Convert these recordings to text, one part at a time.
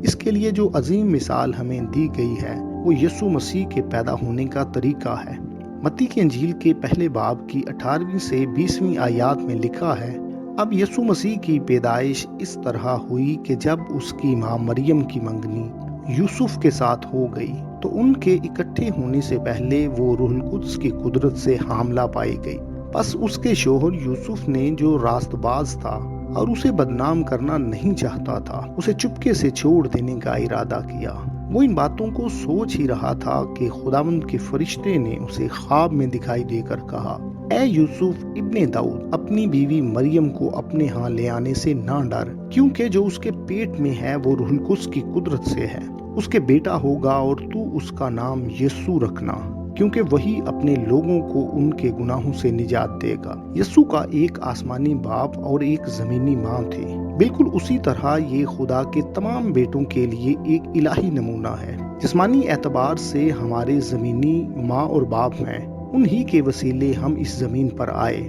اس کے لیے جو عظیم مثال ہمیں دی گئی ہے وہ یسوع مسیح کے پیدا ہونے کا طریقہ ہے۔ متی کی انجیل کے پہلے باب کی 18 سے 20 آیات میں لکھا ہے، اب یسوع مسیح کی پیدائش اس طرح ہوئی کہ جب اس کی ماں مریم کی منگنی یوسف کے ساتھ ہو گئی تو ان کے اکٹھے ہونے سے پہلے وہ روح القدس کی قدرت سے حاملہ پائی گئی۔ پس اس کے شوہر یوسف نے جو راست باز تھا اور اسے بدنام کرنا نہیں چاہتا تھا، اسے چپکے سے چھوڑ دینے کا ارادہ کیا۔ وہ ان باتوں کو سوچ ہی رہا تھا کہ خداوند کے فرشتے نے اسے خواب میں دکھائی دے کر کہا، اے یوسف ابن داؤد، اپنی بیوی مریم کو اپنے ہاں لے آنے سے نہ ڈر، کیونکہ جو اس کے پیٹ میں ہے وہ روح القدس کی قدرت سے ہے۔ اس کے بیٹا ہوگا اور تو اس کا نام یسوع رکھنا، کیونکہ وہی اپنے لوگوں کو ان کے گناہوں سے نجات دے گا۔ یسوع کا ایک آسمانی باپ اور ایک زمینی ماں تھے۔ بالکل اسی طرح یہ خدا کے تمام بیٹوں کے لیے ایک الہی نمونہ ہے۔ جسمانی اعتبار سے ہمارے زمینی ماں اور باپ ہیں، انہی کے وسیلے ہم اس زمین پر آئے،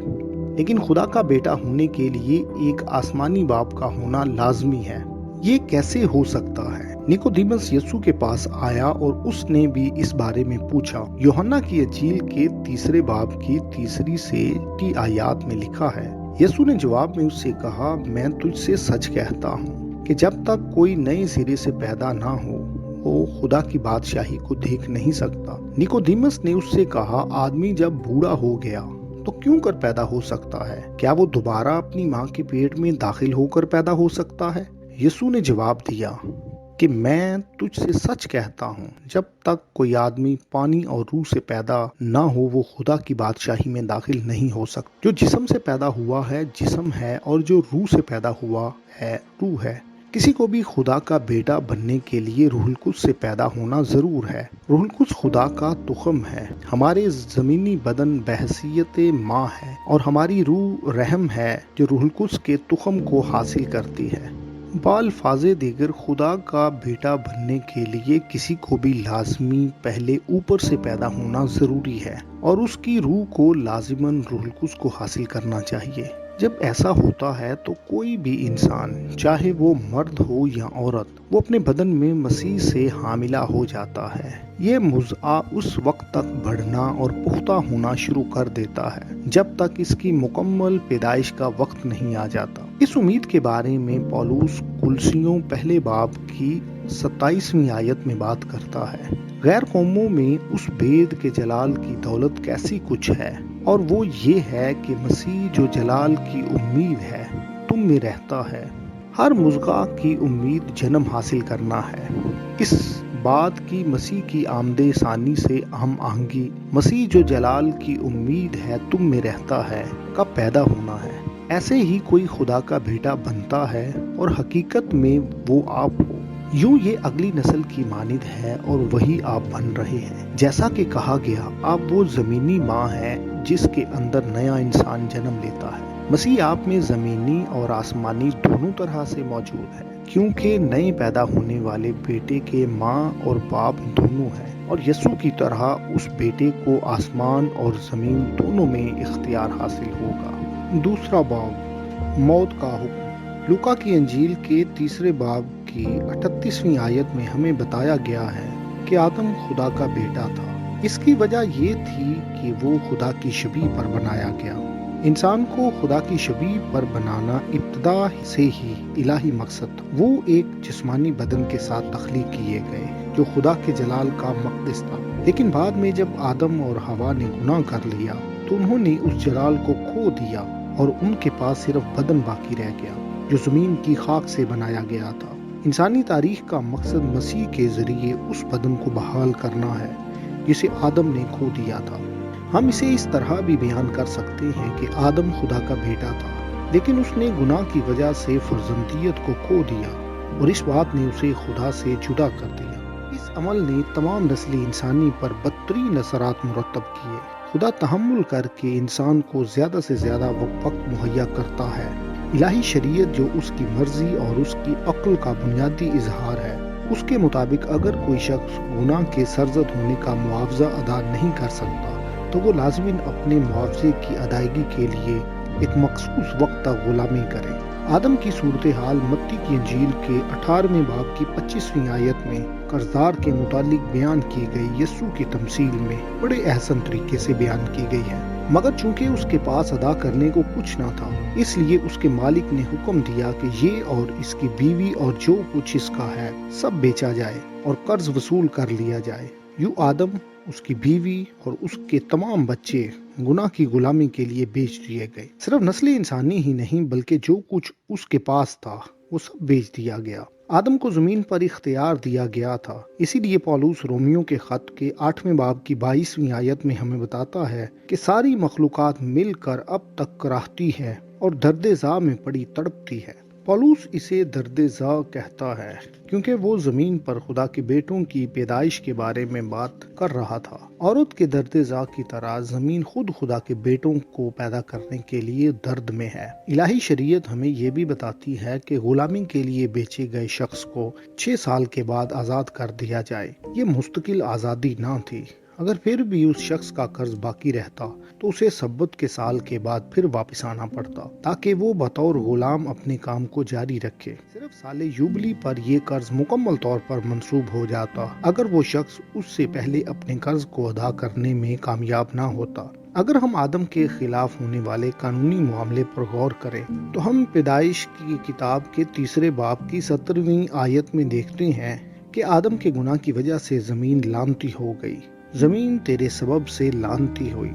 لیکن خدا کا بیٹا ہونے کے لیے ایک آسمانی باپ کا ہونا لازمی ہے۔ یہ کیسے ہو سکتا ہے؟ نیکودیمس یسوع کے پاس آیا اور اس نے بھی اس بارے میں پوچھا۔ یوحنا کی انجیل کے 3 باب کی 3 سے 6 آیات میں لکھا ہے، یسوع نے جواب میں اس سے کہا، میں تجھ سے سچ کہتا ہوں کہ جب تک کوئی نئے سرے سے پیدا نہ ہو وہ خدا کی بادشاہی کو دیکھ نہیں سکتا۔ نیکودیمس نے اس سے کہا، آدمی جب بوڑھا ہو گیا تو کیوں کر پیدا ہو سکتا ہے؟ کیا وہ دوبارہ اپنی ماں کے پیٹ میں داخل ہو کر پیدا ہو سکتا ہے؟ یسوع نے جواب دیا کہ میں تجھ سے سچ کہتا ہوں، جب تک کوئی آدمی پانی اور روح سے پیدا نہ ہو وہ خدا کی بادشاہی میں داخل نہیں ہو سکتا۔ جو جسم سے پیدا ہوا ہے جسم ہے، اور جو روح سے پیدا ہوا ہے روح ہے۔ کسی کو بھی خدا کا بیٹا بننے کے لیے روح القدس سے پیدا ہونا ضرور ہے۔ روح القدس خدا کا تخم ہے۔ ہمارے زمینی بدن بحیثیت ماں ہے اور ہماری روح رحم ہے جو روح القدس کے تخم کو حاصل کرتی ہے۔ بالفاظ دیگر خدا کا بیٹا بننے کے لیے کسی کو بھی لازمی پہلے اوپر سے پیدا ہونا ضروری ہے اور اس کی روح کو لازماً روح القدس کو حاصل کرنا چاہیے۔ جب ایسا ہوتا ہے تو کوئی بھی انسان، چاہے وہ مرد ہو یا عورت، وہ اپنے بدن میں مسیح سے حاملہ ہو جاتا ہے۔ یہ مزعہ اس وقت تک بڑھنا اور پختہ ہونا شروع کر دیتا ہے جب تک اس کی مکمل پیدائش کا وقت نہیں آ جاتا۔ اس امید کے بارے میں پولس کولوسیوں پہلے باب کی 27 آیت میں بات کرتا ہے، غیر قوموں میں اس بید کے جلال کی دولت کیسی کچھ ہے، اور وہ یہ ہے کہ مسیح جو جلال کی امید ہے تم میں رہتا ہے۔ ہر مزغہ کی امید جنم حاصل کرنا ہے۔ اس بات کی مسیح کی آمد ثانی سے ہم آہنگی، مسیح جو جلال کی امید ہے تم میں رہتا ہے، کا پیدا ہونا ہے۔ ایسے ہی کوئی خدا کا بیٹا بنتا ہے اور حقیقت میں وہ آپ ہو۔ یوں یہ اگلی نسل کی مانند ہے اور وہی آپ بن رہے ہیں۔ جیسا کہ کہا گیا، آپ وہ زمینی ماں ہے جس کے اندر نیا انسان جنم لیتا ہے۔ مسیح آپ میں زمینی اور آسمانی دونوں طرح سے موجود ہے، کیونکہ نئے پیدا ہونے والے بیٹے کے ماں اور باپ دونوں ہیں، اور یسوع کی طرح اس بیٹے کو آسمان اور زمین دونوں میں اختیار حاصل ہوگا۔ دوسرا باب، موت کا حکم۔ لوکا کی انجیل کے 3 باب کی 38 آیت میں ہمیں بتایا گیا ہے کہ آدم خدا کا بیٹا تھا۔ اس کی وجہ یہ تھی کہ وہ خدا کی شبیہ پر بنایا گیا۔ انسان کو خدا کی شبیہ پر بنانا ابتدا سے ہی الہی مقصد تھا۔ وہ ایک جسمانی بدن کے ساتھ تخلیق کیے گئے جو خدا کے جلال کا مقدس تھا، لیکن بعد میں جب آدم اور حوا نے گناہ کر لیا تو انہوں نے اس جلال کو کھو دیا اور ان کے پاس صرف بدن باقی رہ گیا جو زمین کی خاک سے بنایا گیا تھا۔ انسانی تاریخ کا مقصد مسیح کے ذریعے اس بدن کو بحال کرنا ہے جسے آدم نے کھو دیا تھا۔ ہم اسے اس طرح بھی بیان کر سکتے ہیں کہ آدم خدا کا بیٹا تھا، لیکن اس نے گناہ کی وجہ سے فرزندیت کو کھو دیا اور اس بات نے اسے خدا سے جدا کر دیا۔ اس عمل نے تمام نسل انسانی پر بدترین اثرات مرتب کیے۔ خدا تحمل کر کے انسان کو زیادہ سے زیادہ وقت مہیا کرتا ہے۔ الہی شریعت جو اس کی مرضی اور اس کی عقل کا بنیادی اظہار ہے، اس کے مطابق اگر کوئی شخص گناہ کے سرزد ہونے کا معاوضہ ادا نہیں کر سکتا تو وہ لازماً اپنے معاوضے کی ادائیگی کے لیے ایک مخصوص وقت تک غلامی کرے۔ آدم کی صورتحال متی کی انجیل کے 18ویں باب کی 25ویں آیت میں قرضدار کے متعلق بیان کی گئی یسوع کی تمثیل میں بڑے احسن طریقے سے بیان کی گئی ہے، مگر چونکہ اس کے پاس ادا کرنے کو کچھ نہ تھا، اس لیے اس کے مالک نے حکم دیا کہ یہ اور اس کی بیوی اور جو کچھ اس کا ہے سب بیچا جائے اور قرض وصول کر لیا جائے۔ یوں آدم، اس کی بیوی اور اس کے تمام بچے گناہ کی غلامی کے لیے بیچ دیے گئے۔ صرف نسل انسانی ہی نہیں بلکہ جو کچھ اس کے پاس تھا وہ سب بیچ دیا گیا۔ آدم کو زمین پر اختیار دیا گیا تھا، اسی لیے پولس رومیوں کے خط کے 8ویں باب کی 22ویں آیت میں ہمیں بتاتا ہے کہ ساری مخلوقات مل کر اب تک کراہتی ہے اور درد ذا میں پڑی تڑپتی ہے۔ پولس اسے درد ذا کہتا ہے کیونکہ وہ زمین پر خدا کے بیٹوں کی پیدائش کے بارے میں بات کر رہا تھا۔ عورت کے درد ذا کی طرح زمین خود خدا کے بیٹوں کو پیدا کرنے کے لیے درد میں ہے۔ الہی شریعت ہمیں یہ بھی بتاتی ہے کہ غلامی کے لیے بیچے گئے شخص کو 6 سال کے بعد آزاد کر دیا جائے۔ یہ مستقل آزادی نہ تھی۔ اگر پھر بھی اس شخص کا قرض باقی رہتا تو اسے سبت کے سال کے بعد پھر واپس آنا پڑتا تاکہ وہ بطور غلام اپنے کام کو جاری رکھے۔ صرف سال یوبلی پر یہ قرض مکمل طور پر منسوب ہو جاتا اگر وہ شخص اس سے پہلے اپنے قرض کو ادا کرنے میں کامیاب نہ ہوتا۔ اگر ہم آدم کے خلاف ہونے والے قانونی معاملے پر غور کریں تو ہم پیدائش کی کتاب کے 3 باب کی 17ویں آیت میں دیکھتے ہیں کہ آدم کے گناہ کی وجہ سے زمین لعنتی ہو گئی۔ زمین تیرے سبب سے لعنتی ہوئی،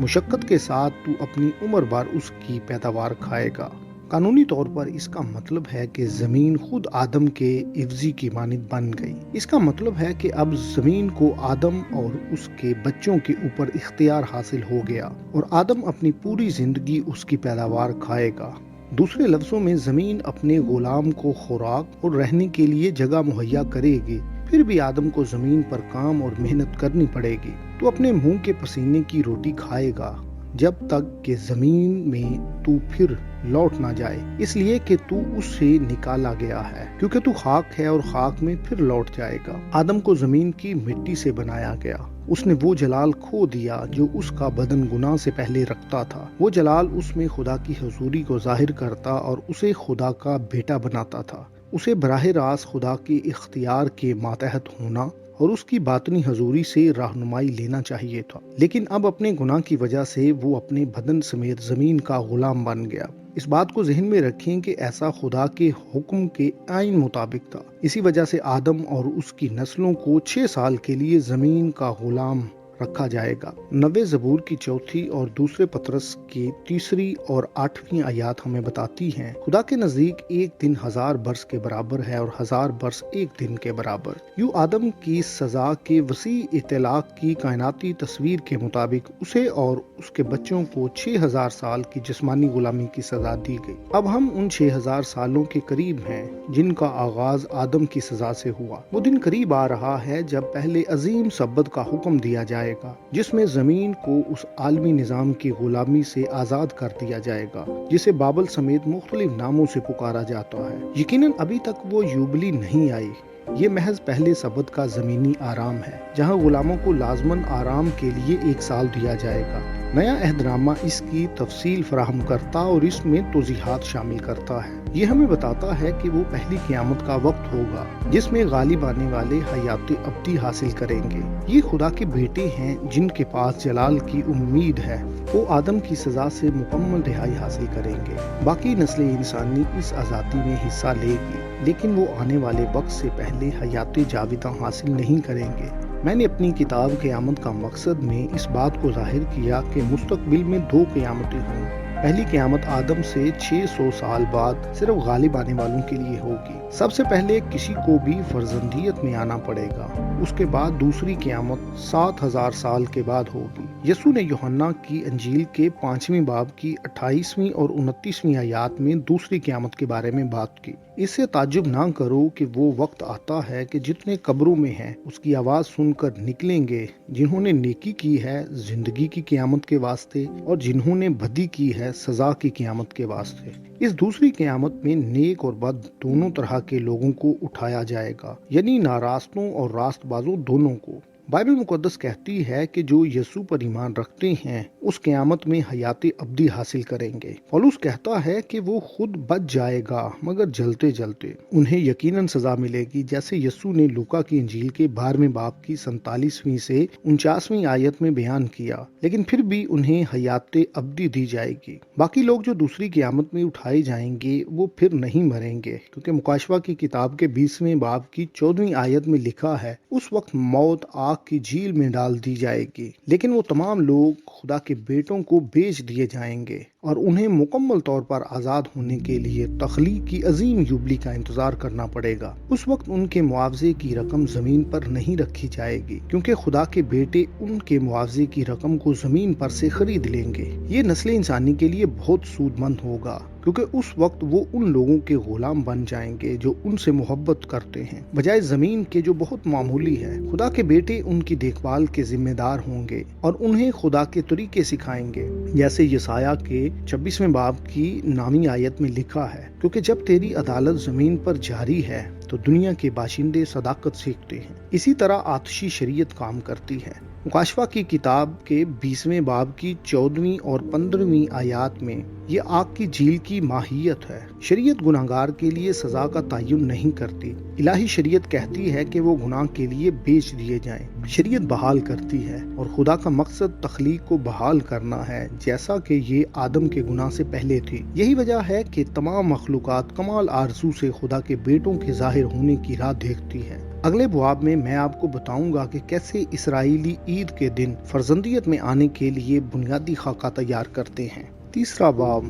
مشقت کے ساتھ تو اپنی عمر بھر اس کی پیداوار کھائے گا۔ قانونی طور پر اس کا مطلب ہے کہ زمین خود آدم کے عوضی کی مانند بن گئی۔ اس کا مطلب ہے کہ اب زمین کو آدم اور اس کے بچوں کے اوپر اختیار حاصل ہو گیا اور آدم اپنی پوری زندگی اس کی پیداوار کھائے گا۔ دوسرے لفظوں میں زمین اپنے غلام کو خوراک اور رہنے کے لیے جگہ مہیا کرے گی، پھر بھی آدم کو زمین پر کام اور محنت کرنی پڑے گی۔ تو اپنے منہ کے پسینے کی روٹی کھائے گا جب تک کہ زمین میں تو پھر لوٹ نہ جائے، اس لیے کہ تو اس سے نکالا گیا ہے، کیونکہ تو خاک ہے اور خاک میں پھر لوٹ جائے گا۔ آدم کو زمین کی مٹی سے بنایا گیا۔ اس نے وہ جلال کھو دیا جو اس کا بدن گناہ سے پہلے رکھتا تھا۔ وہ جلال اس میں خدا کی حضوری کو ظاہر کرتا اور اسے خدا کا بیٹا بناتا تھا۔ اسے براہ راست خدا کے اختیار کے ماتحت ہونا اور اس کی باطنی حضوری سے رہنمائی لینا چاہیے تھا، لیکن اب اپنے گناہ کی وجہ سے وہ اپنے بدن سمیت زمین کا غلام بن گیا۔ اس بات کو ذہن میں رکھیں کہ ایسا خدا کے حکم کے عین مطابق تھا۔ اسی وجہ سے آدم اور اس کی نسلوں کو 6 سال کے لیے زمین کا غلام رکھا جائے گا۔ 90 زبور کی 4 اور 2 پطرس کی 3 اور 8 آیات ہمیں بتاتی ہیں خدا کے نزدیک ایک دن 1000 برس کے برابر ہے اور 1000 برس ایک دن کے برابر۔ یوں آدم کی سزا کے وسیع اطلاق کی کائناتی تصویر کے مطابق اسے اور اس کے بچوں کو 6000 سال کی جسمانی غلامی کی سزا دی گئی۔ اب ہم ان 6000 سالوں کے قریب ہیں جن کا آغاز آدم کی سزا سے ہوا۔ وہ دن قریب آ رہا ہے جب پہلے عظیم سبت کا حکم دیا جائے گا، جس میں زمین کو اس عالمی نظام کی غلامی سے آزاد کر دیا جائے گا جسے بابل سمیت مختلف ناموں سے پکارا جاتا ہے۔ یقیناً ابھی تک وہ یوبلی نہیں آئی۔ یہ محض پہلے سبت کا زمینی آرام ہے جہاں غلاموں کو لازماً آرام کے لیے 1 سال دیا جائے گا۔ نیا عہد نامہ اس کی تفصیل فراہم کرتا اور اس میں توضیحات شامل کرتا ہے۔ یہ ہمیں بتاتا ہے کہ وہ پہلی قیامت کا وقت ہوگا جس میں غالب آنے والے حیات ابدی حاصل کریں گے۔ یہ خدا کے بیٹے ہیں جن کے پاس جلال کی امید ہے۔ وہ آدم کی سزا سے مکمل رہائی حاصل کریں گے۔ باقی نسل انسانی اس آزادی میں حصہ لے گی، لیکن وہ آنے والے وقت سے پہلے حیات جاوداں حاصل نہیں کریں گے۔ میں نے اپنی کتاب قیامت کا مقصد میں اس بات کو ظاہر کیا کہ مستقبل میں 2 قیامتیں ہوں۔ پہلی قیامت آدم سے 600 سال بعد صرف غالب آنے والوں کے لیے ہوگی۔ سب سے پہلے کسی کو بھی فرزندیت میں آنا پڑے گا۔ اس کے بعد دوسری قیامت 7000 سال کے بعد ہوگی۔ یسوع نے یوحنا کی انجیل کے 5ویں باب کی 28ویں اور 29ویں آیات میں دوسری قیامت کے بارے میں بات کی۔ اس سے تعجب نہ کرو کہ وہ وقت آتا ہے کہ جتنے قبروں میں ہیں اس کی آواز سن کر نکلیں گے، جنہوں نے نیکی کی ہے زندگی کی قیامت کے واسطے اور جنہوں نے بدی کی ہے سزا کی قیامت کے واسطے۔ اس دوسری قیامت میں نیک اور بد دونوں طرح کے لوگوں کو اٹھایا جائے گا، یعنی ناراستوں اور راست بازوں دونوں کو۔ بائبل مقدس کہتی ہے کہ جو یسوع پر ایمان رکھتے ہیں اس قیامت میں حیات ابدی حاصل کریں گے۔ پولس کہتا ہے کہ وہ خود بچ جائے گا مگر جلتے جلتے انہیں یقیناً سزا ملے گی، جیسے یسوع نے لوکا کی انجیل کے 12ویں باب کی 47ویں سے 49ویں آیت میں بیان کیا، لیکن پھر بھی انہیں حیات ابدی دی جائے گی۔ باقی لوگ جو دوسری قیامت میں اٹھائے جائیں گے وہ پھر نہیں مریں گے، کیونکہ مکاشفہ کی کتاب کے 20ویں باب کی 14ویں آیت میں لکھا ہے، اس وقت موت آگ کی جھیل میں ڈال دی جائے گی، لیکن وہ تمام لوگ خدا کے بیٹوں کو بیچ دیے جائیں گے اور انہیں مکمل طور پر آزاد ہونے کے لیے تخلیق کی عظیم یوبلی کا انتظار کرنا پڑے گا۔ اس وقت ان کے معاوضے کی رقم زمین پر نہیں رکھی جائے گی، کیونکہ خدا کے بیٹے ان کے معاوضے کی رقم کو زمین پر سے خرید لیں گے۔ یہ نسل انسانی کے لیے بہت سود مند ہوگا، کیونکہ اس وقت وہ ان لوگوں کے غلام بن جائیں گے جو ان سے محبت کرتے ہیں، بجائے زمین کے جو بہت معمولی ہے۔ خدا کے بیٹے ان کی دیکھ بھال کے ذمہ دار ہوں گے اور انہیں خدا کے طریقے سکھائیں گے، جیسے یسایہ کے 26ویں باب کی 9ویں آیت میں لکھا ہے، کیونکہ جب تیری عدالت زمین پر جاری ہے تو دنیا کے باشندے صداقت سیکھتے ہیں۔ اسی طرح آتشی شریعت کام کرتی ہے۔ مکاشفہ کی کتاب کے 20ویں باب کی 14ویں اور 15ویں آیات میں یہ آگ کی جھیل کی ماہیت ہے۔ شریعت گناہگار کے لیے سزا کا تعین نہیں کرتی۔ الہی شریعت کہتی ہے کہ وہ گناہ کے لیے بیچ دیے جائیں۔ شریعت بحال کرتی ہے، اور خدا کا مقصد تخلیق کو بحال کرنا ہے، جیسا کہ یہ آدم کے گناہ سے پہلے تھی۔ یہی وجہ ہے کہ تمام مخلوقات کمال آرزو سے خدا کے بیٹوں کے ظاہر ہونے کی راہ دیکھتی ہے۔ اگلے باب میں آپ کو بتاؤں گا کہ کیسے اسرائیلی عید کے دن فرزندیت میں آنے کے لیے بنیادی خاکہ تیار کرتے ہیں۔ تیسرا باب،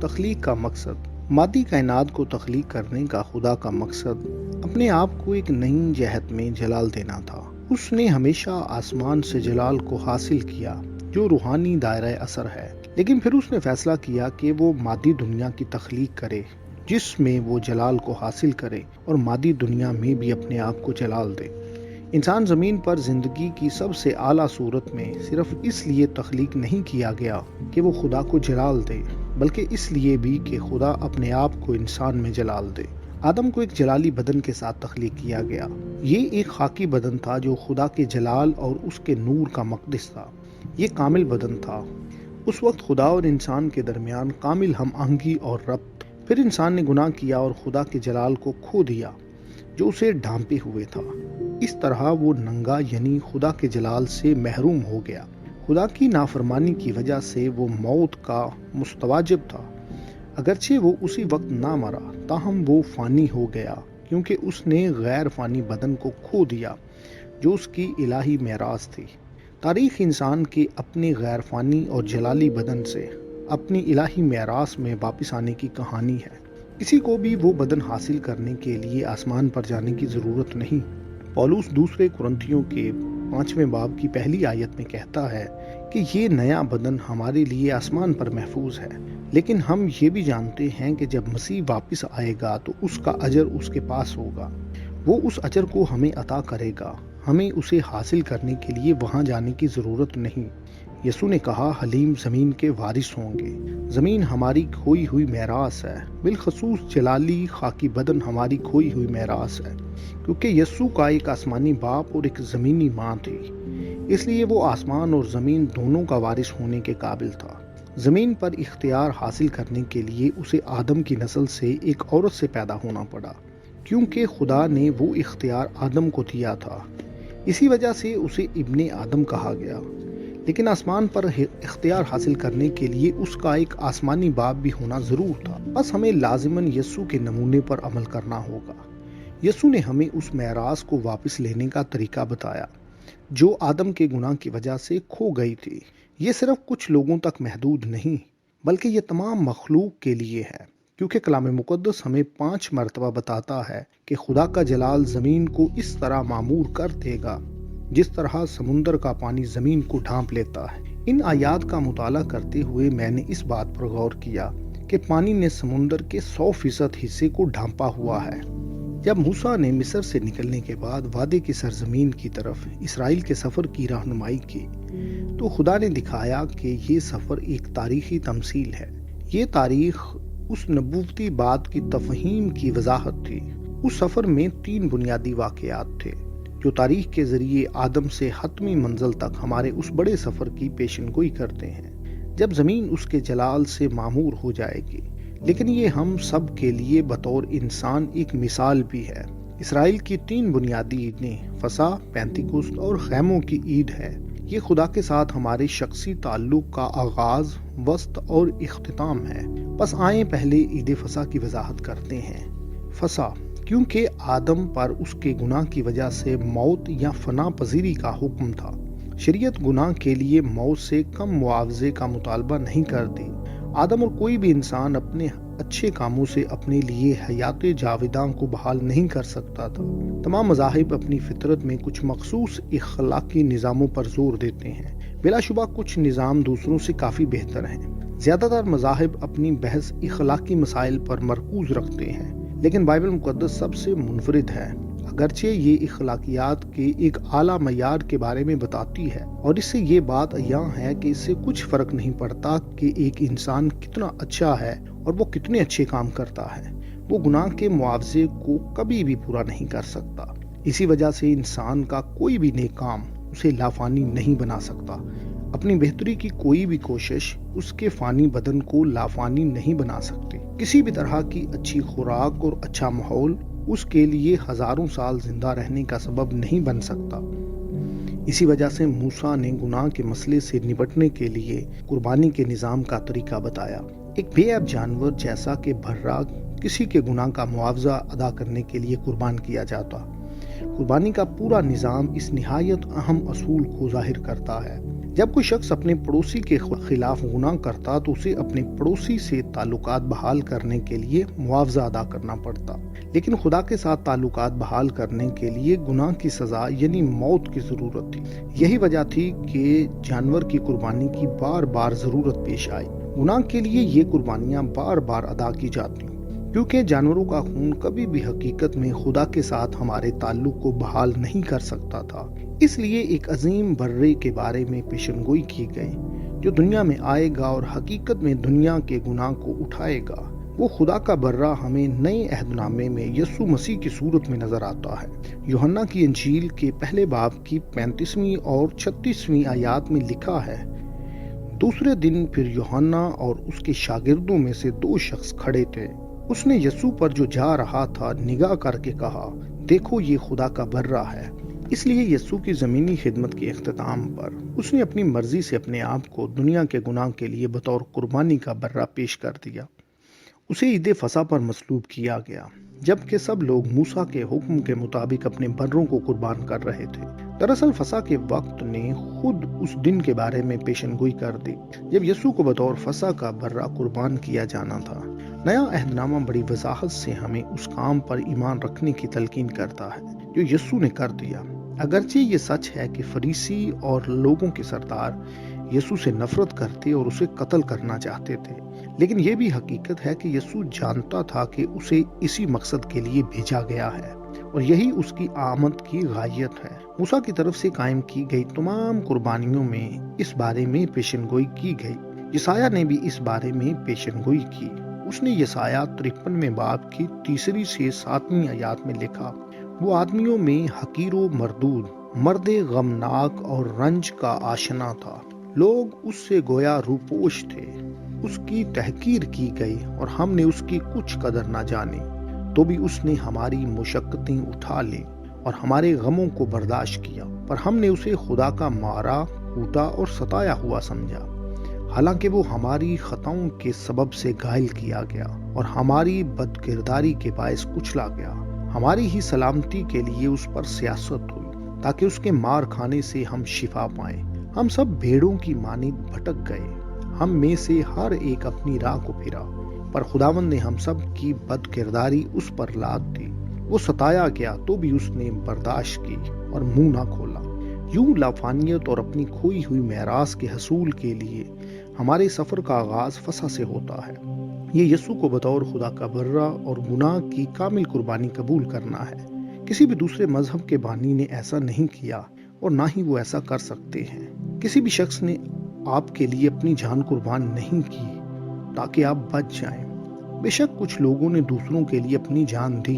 تخلیق کا مقصد۔ مادی کائنات کو تخلیق کرنے کا خدا کا مقصد اپنے آپ کو ایک نئی جہت میں جلال دینا تھا۔ اس نے ہمیشہ آسمان سے جلال کو حاصل کیا جو روحانی دائرہ اثر ہے، لیکن پھر اس نے فیصلہ کیا کہ وہ مادی دنیا کی تخلیق کرے جس میں وہ جلال کو حاصل کرے اور مادی دنیا میں بھی اپنے آپ کو جلال دے۔ انسان زمین پر زندگی کی سب سے اعلیٰ صورت میں صرف اس لیے تخلیق نہیں کیا گیا کہ وہ خدا کو جلال دے، بلکہ اس لیے بھی کہ خدا اپنے آپ کو انسان میں جلال دے۔ آدم کو ایک جلالی بدن کے ساتھ تخلیق کیا گیا۔ یہ ایک خاکی بدن تھا جو خدا کے جلال اور اس کے نور کا مقدس تھا۔ یہ کامل بدن تھا۔ اس وقت خدا اور انسان کے درمیان کامل ہم آہنگی اور ربط۔ پھر انسان نے گناہ کیا اور خدا کے جلال کو کھو دیا جو اسے ڈھانپے ہوئے تھا۔ اس طرح وہ ننگا یعنی خدا کے جلال سے محروم ہو گیا۔ خدا کی نافرمانی کی وجہ سے وہ موت کا مستوجب تھا۔ اگرچہ وہ اسی وقت نہ مرا، تاہم وہ فانی ہو گیا کیونکہ اس نے غیر فانی بدن کو کھو دیا جو اس کی الہی میراث تھی۔ تاریخ انسان کے اپنے غیر فانی اور جلالی بدن سے اپنی الہی میراث میں واپس آنے کی کہانی ہے۔ کسی کو بھی وہ بدن حاصل کرنے کے لیے آسمان پر جانے کی ضرورت نہیں۔ پولس دوسرے کرنتھیوں کے 5ویں باب کی پہلی آیت میں کہتا ہے کہ یہ نیا بدن ہمارے لیے آسمان پر محفوظ ہے، لیکن ہم یہ بھی جانتے ہیں کہ جب مسیح واپس آئے گا تو اس کا اجر اس کے پاس ہوگا۔ وہ اس اجر کو ہمیں عطا کرے گا۔ ہمیں اسے حاصل کرنے کے لیے وہاں جانے کی ضرورت نہیں۔ یسوع نے کہا، حلیم زمین کے وارث ہوں گے۔ زمین ہماری کھوئی ہوئی میراث ہے، بالخصوص جلالی خاکی بدن ہماری کھوئی ہوئی میراث ہے، کیونکہ یسوع کا ایک آسمانی باپ اور ایک زمینی ماں تھی، اس لیے وہ آسمان اور زمین دونوں کا وارث ہونے کے قابل تھا۔ زمین پر اختیار حاصل کرنے کے لیے اسے آدم کی نسل سے ایک عورت سے پیدا ہونا پڑا، کیونکہ خدا نے وہ اختیار آدم کو دیا تھا، اسی وجہ سے اسے ابن آدم کہا گیا۔ لیکن آسمان پر اختیار حاصل کرنے کے لیے اس کا ایک آسمانی باپ بھی ہونا ضرور تھا۔ بس ہمیں لازماً یسوع کے نمونے پر عمل کرنا ہوگا۔ یسوع نے ہمیں اس میراث کو واپس لینے کا طریقہ بتایا جو آدم کے گناہ کی وجہ سے کھو گئی تھی۔ یہ صرف کچھ لوگوں تک محدود نہیں، بلکہ یہ تمام مخلوق کے لیے ہے، کیونکہ کلام مقدس ہمیں 5 مرتبہ بتاتا ہے کہ خدا کا جلال زمین کو اس طرح معمور کر دے گا جس طرح سمندر کا پانی زمین کو ڈھانپ لیتا ہے۔ ان آیات کا مطالعہ کرتے ہوئے میں نے اس بات پر غور کیا کہ پانی نے سمندر کے 100% حصے کو ڈھانپا ہوا ہے۔ جب موسیٰ نے مصر سے نکلنے کے بعد وعدے کی سرزمین کی طرف اسرائیل کے سفر کی رہنمائی کی تو خدا نے دکھایا کہ یہ سفر ایک تاریخی تمثیل ہے۔ یہ تاریخ اس نبوتی بات کی تفہیم کی وضاحت تھی۔ اس سفر میں 3 بنیادی واقعات تھے جو تاریخ کے ذریعے آدم سے حتمی منزل تک ہمارے اس بڑے سفر کی پیشن گوئی کرتے ہیں جب زمین اس کے جلال سے معمور ہو جائے گی۔ لیکن یہ ہم سب کے لیے بطور انسان ایک مثال بھی ہے۔ اسرائیل کی 3 بنیادی عیدیں فسح، پینتیکوست اور خیموں کی عید ہے۔ یہ خدا کے ساتھ ہمارے شخصی تعلق کا آغاز، وسط اور اختتام ہے۔ بس آئیں پہلے عید فسح کی وضاحت کرتے ہیں۔ فسح کیونکہ آدم پر اس کے گناہ کی وجہ سے موت یا فنا پذیری کا حکم تھا۔ شریعت گناہ کے لیے موت سے کم معاوضے کا مطالبہ نہیں کرتی۔ آدم اور کوئی بھی انسان اپنے اچھے کاموں سے اپنے لیے حیات جاوداں کو بحال نہیں کر سکتا تھا۔ تمام مذاہب اپنی فطرت میں کچھ مخصوص اخلاقی نظاموں پر زور دیتے ہیں۔ بلا شبہ کچھ نظام دوسروں سے کافی بہتر ہیں۔ زیادہ تر مذاہب اپنی بحث اخلاقی مسائل پر مرکوز رکھتے ہیں، لیکن بائبل مقدس سب سے منفرد ہے۔ اگرچہ یہ اخلاقیات کے ایک اعلیٰ معیار کے بارے میں بتاتی ہے، اور اس سے یہ بات عیاں ہے کہ اس سے کچھ فرق نہیں پڑتا کہ ایک انسان کتنا اچھا ہے اور وہ کتنے اچھے کام کرتا ہے، وہ گناہ کے معاوضے کو کبھی بھی پورا نہیں کر سکتا۔ اسی وجہ سے انسان کا کوئی بھی نیک کام اسے لافانی نہیں بنا سکتا۔ اپنی بہتری کی کوئی بھی کوشش اس کے فانی بدن کو لافانی نہیں بنا سکتی۔ کسی بھی طرح کی اچھی خوراک اور اچھا ماحول اس کے لیے ہزاروں سال زندہ رہنے کا سبب نہیں بن سکتا۔ اسی وجہ سے موسیٰ نے گناہ کے مسئلے سے نپٹنے کے لیے قربانی کے نظام کا طریقہ بتایا۔ ایک بے عیب جانور جیسا کہ بھرا کسی کے گناہ کا معاوضہ ادا کرنے کے لیے قربان کیا جاتا۔ قربانی کا پورا نظام اس نہایت اہم اصول کو ظاہر کرتا ہے۔ جب کوئی شخص اپنے پڑوسی کے خلاف گناہ کرتا تو اسے اپنے پڑوسی سے تعلقات بحال کرنے کے لیے معاوضہ ادا کرنا پڑتا، لیکن خدا کے ساتھ تعلقات بحال کرنے کے لیے گناہ کی سزا یعنی موت کی ضرورت تھی۔ یہی وجہ تھی کہ جانور کی قربانی کی بار بار ضرورت پیش آئی۔ گناہ کے لیے یہ قربانیاں بار بار ادا کی جاتی، کیونکہ جانوروں کا خون کبھی بھی حقیقت میں خدا کے ساتھ ہمارے تعلق کو بحال نہیں کر سکتا تھا۔ اس لیے ایک عظیم برے کے بارے میں پیشن گوئی کی گئی جو دنیا میں آئے گا اور حقیقت میں دنیا کے گناہ کو اٹھائے گا۔ وہ خدا کا برہ ہمیں نئے عہد نامے میں یسوع مسیح کی صورت میں نظر آتا ہے۔ یوحنا کی انجیل کے پہلے باب کی 35ویں اور 36ویں آیات میں لکھا ہے، دوسرے دن پھر یوحنا اور اس کے شاگردوں میں سے 2 شخص کھڑے تھے۔ اس نے یسوع پر جو جا رہا تھا نگاہ کر کے کہا، دیکھو یہ خدا کا برہ ہے۔ اس لیے یسوع کی زمینی خدمت کے اختتام پر اس نے اپنی مرضی سے اپنے آپ کو دنیا کے گناہ کے لیے بطور قربانی کا برہ پیش کر دیا۔ اسے عید فسح پر مصلوب کیا گیا، جبکہ سب لوگ موسیٰ کے حکم کے مطابق اپنے بروں کو قربان کر رہے تھے۔ دراصل فسح کے وقت نے خود اس دن کے بارے میں پیشن گوئی کر دی جب یسوع کو بطور فسح کا برہ قربان کیا جانا تھا۔ نیا عہد نامہ بڑی وضاحت سے ہمیں اس کام پر ایمان رکھنے کی تلقین کرتا ہے جو یسوع نے کر دیا۔ اگرچہ یہ سچ ہے کہ فریسی اور لوگوں کے سردار یسوع سے نفرت کرتے اور اسے قتل کرنا چاہتے تھے، لیکن یہ بھی حقیقت ہے کہ یسوع جانتا تھا کہ اسے اسی مقصد کے لیے بھیجا گیا ہے، اور یہی اس کی آمد کی غایت ہے۔ موسیٰ کی طرف سے قائم کی گئی تمام قربانیوں میں اس بارے میں پیشن گوئی کی گئی۔ یسایہ نے بھی اس بارے میں پیشن گوئی کی۔ اس نے یسایہ 53 باب کی 3 سے 7 آیات میں لکھا، وہ آدمیوں میں حقیر و مردود، مرد غمناک اور رنج کا آشنا تھا۔ لوگ اس سے گویا روپوش تھے، اس کی تحقیر کی گئی اور ہم نے اس کی کچھ قدر نہ جانی۔ تو بھی اس نے ہماری مشقتیں اٹھا لیں اور ہمارے غموں کو برداشت کیا، پر ہم نے اسے خدا کا مارا، کوٹا اور ستایا ہوا سمجھا، حالانکہ وہ ہماری خطاؤں کے سبب سے گھائل کیا گیا اور ہماری بدکرداری کے باعث کچلا گیا۔ ہماری ہی سلامتی کے لیے اس پر سیاست ہوئی تاکہ اس کے مار کھانے سے ہم شفا پائیں۔ ہم سب بھیڑوں کی مانند بھٹک گئے، ہم میں سے ہر ایک اپنی راہ کو پھرا، پر خداوند نے ہم سب کی بد کرداری اس پر لاد دی۔ وہ ستایا گیا تو بھی اس نے برداشت کی اور منہ نہ کھولا۔ یوں لافانیت اور اپنی کھوئی ہوئی میراث کے حصول کے لیے ہمارے سفر کا آغاز فسح سے ہوتا ہے۔ یہ یسوع کو بطور خدا کا برہ اور گناہ کی کامل قربانی قبول کرنا ہے۔ کسی بھی دوسرے مذہب کے بانی نے ایسا نہیں کیا اور نہ ہی وہ ایسا کر سکتے ہیں۔ کسی بھی شخص نے آپ کے لیے اپنی جان قربان نہیں کی تاکہ آپ بچ جائیں۔ بے شک کچھ لوگوں نے دوسروں کے لیے اپنی جان دی،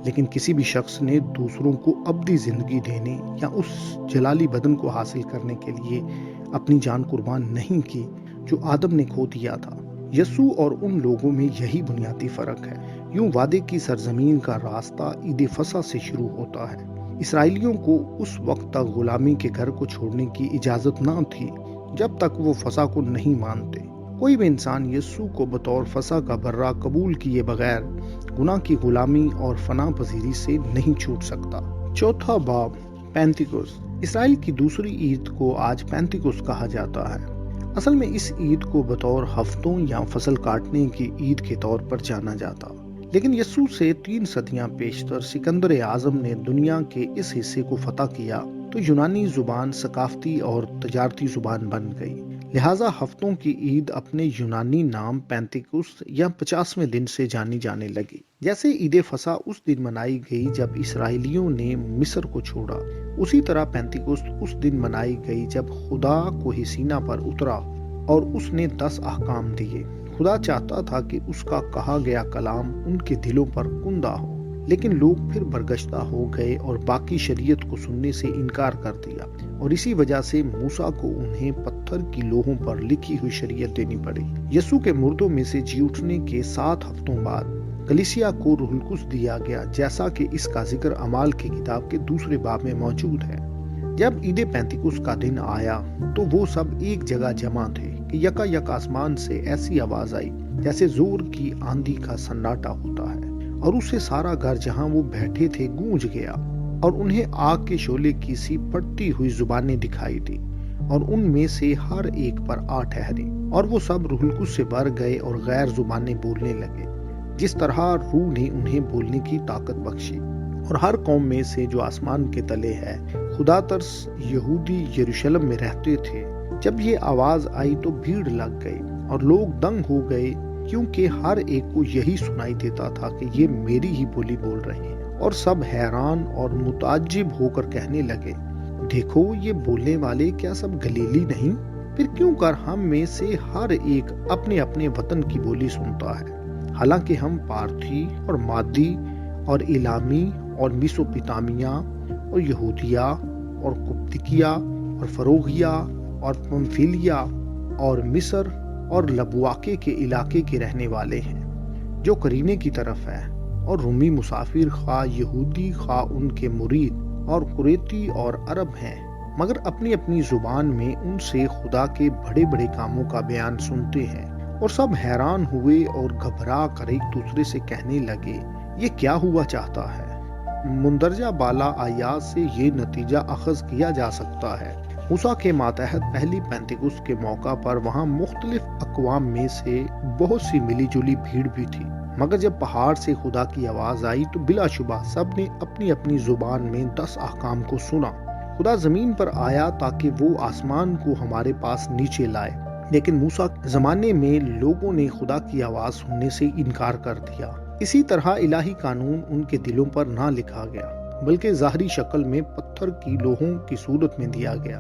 لیکن کسی بھی شخص نے دوسروں کو ابدی زندگی دینے یا اس جلالی بدن کو حاصل کرنے کے لیے اپنی جان قربان نہیں کی جو آدم نے کھو دیا تھا۔ یسوع اور ان لوگوں میں یہی بنیادی فرق ہے۔ یوں وعدے کی سرزمین کا راستہ عید فصح سے شروع ہوتا ہے۔ اسرائیلیوں کو اس وقت تک غلامی کے گھر کو چھوڑنے کی اجازت نہ تھی جب تک وہ فصح کو نہیں مانتے۔ کوئی بھی انسان یسوع کو بطور فصح کا برہ قبول کیے بغیر گناہ کی غلامی اور فنا پذیری سے نہیں چھوٹ سکتا۔ چوتھا باب، پینتیکوست۔ اسرائیل کی دوسری عید کو آج پینتیکوست کہا جاتا ہے۔ اصل میں اس عید کو بطور ہفتوں یا فصل کاٹنے کی عید کے طور پر جانا جاتا، لیکن یسوع سے 3 صدیاں پیشتر سکندر اعظم نے دنیا کے اس حصے کو فتح کیا تو یونانی زبان ثقافتی اور تجارتی زبان بن گئی، لہٰذا ہفتوں کی عید اپنے یونانی نام پینتیکوست یا 50ویں دن سے جانی جانے لگی۔ جیسے عید فصح اس دن منائی گئی جب اسرائیلیوں نے مصر کو چھوڑا، اسی طرح پینتیکوست اس دن منائی گئی جب خدا کوہ سینا پر اترا اور اس نے 10 احکام دیے۔ خدا چاہتا تھا کہ اس کا کہا گیا کلام ان کے دلوں پر کندہ ہو، لیکن لوگ پھر برگشتہ ہو گئے اور باقی شریعت کو سننے سے انکار کر دیا، اور اسی وجہ سے موسیٰ کو انہیں پتھر کی لوحوں پر لکھی ہوئی شریعت دینی پڑی۔ یسوع کے مردوں میں سے جی اٹھنے کے 7 ہفتوں بعد کلیسیا کو روح القدس دیا گیا، جیسا کہ اس کا ذکر اعمال کی کتاب کے 2 باب میں موجود ہے۔ جب عید پینتیکوست کا دن آیا تو وہ سب ایک جگہ جمع تھے کہ یکا یک آسمان سے ایسی آواز آئی جیسے زور کی آندھی کا سناٹا ہوتا ہے، اور اس سے سارا گھر جہاں وہ بیٹھے تھے گونج گیا، اور انہیں آگ کے شعلے کی سی پھٹتی ہوئی زبانیں دکھائی دی، اور ان میں سے ہر ایک پر آ ٹھہری، اور وہ سب روح القدس سے بھر گئے اور غیر زبانیں بولنے لگے جس طرح روح نے انہیں بولنے کی طاقت بخشی۔ اور ہر قوم میں سے جو آسمان کے تلے ہے خدا ترس یہودی یروشلم میں رہتے تھے۔ جب یہ آواز آئی تو بھیڑ لگ گئی اور لوگ دنگ ہو گئے، کیونکہ ہر ایک کو یہی سنائی دیتا تھا کہ یہ میری ہی بولی بول رہے ہیں، اور سب حیران اور متعجب ہو کر کہنے لگے، دیکھو یہ بولنے والے کیا سب گلیلی نہیں؟ پھر کیوں کر ہم میں سے ہر ایک اپنے اپنے وطن کی بولی سنتا ہے؟ حالانکہ ہم پارتھی اور مادی اور ایلامی اور میسوپوٹامیہ اور یہودیہ اور قبطیہ اور فروغیہ اور پمفیلیا اور مصر اور لبواکے کے علاقے کے رہنے والے ہیں جو قرینے کی طرف ہے، اور رومی مسافر خواہ یہودی خواہ ان کے مرید اور قریتی اور عرب ہیں، مگر اپنی اپنی زبان میں ان سے خدا کے بڑے بڑے کاموں کا بیان سنتے ہیں۔ اور سب حیران ہوئے اور گھبرا کر ایک دوسرے سے کہنے لگے، یہ کیا ہوا چاہتا ہے؟ مندرجہ بالا آیات سے یہ نتیجہ اخذ کیا جا سکتا ہے۔ موسیٰ کے ماتحت پہلی پینتیکوست کے موقع پر وہاں مختلف اقوام میں سے بہت سی ملی جلی بھیڑ بھی تھی، مگر جب پہاڑ سے خدا کی آواز آئی تو بلا شبہ سب نے اپنی اپنی زبان میں 10 احکام کو سنا۔ خدا زمین پر آیا تاکہ وہ آسمان کو ہمارے پاس نیچے لائے، لیکن موسیٰ کے زمانے میں لوگوں نے خدا کی آواز سننے سے انکار کر دیا۔ اسی طرح الہی قانون ان کے دلوں پر نہ لکھا گیا، بلکہ ظاہری شکل میں پتھر کی لوحوں کی صورت میں دیا گیا۔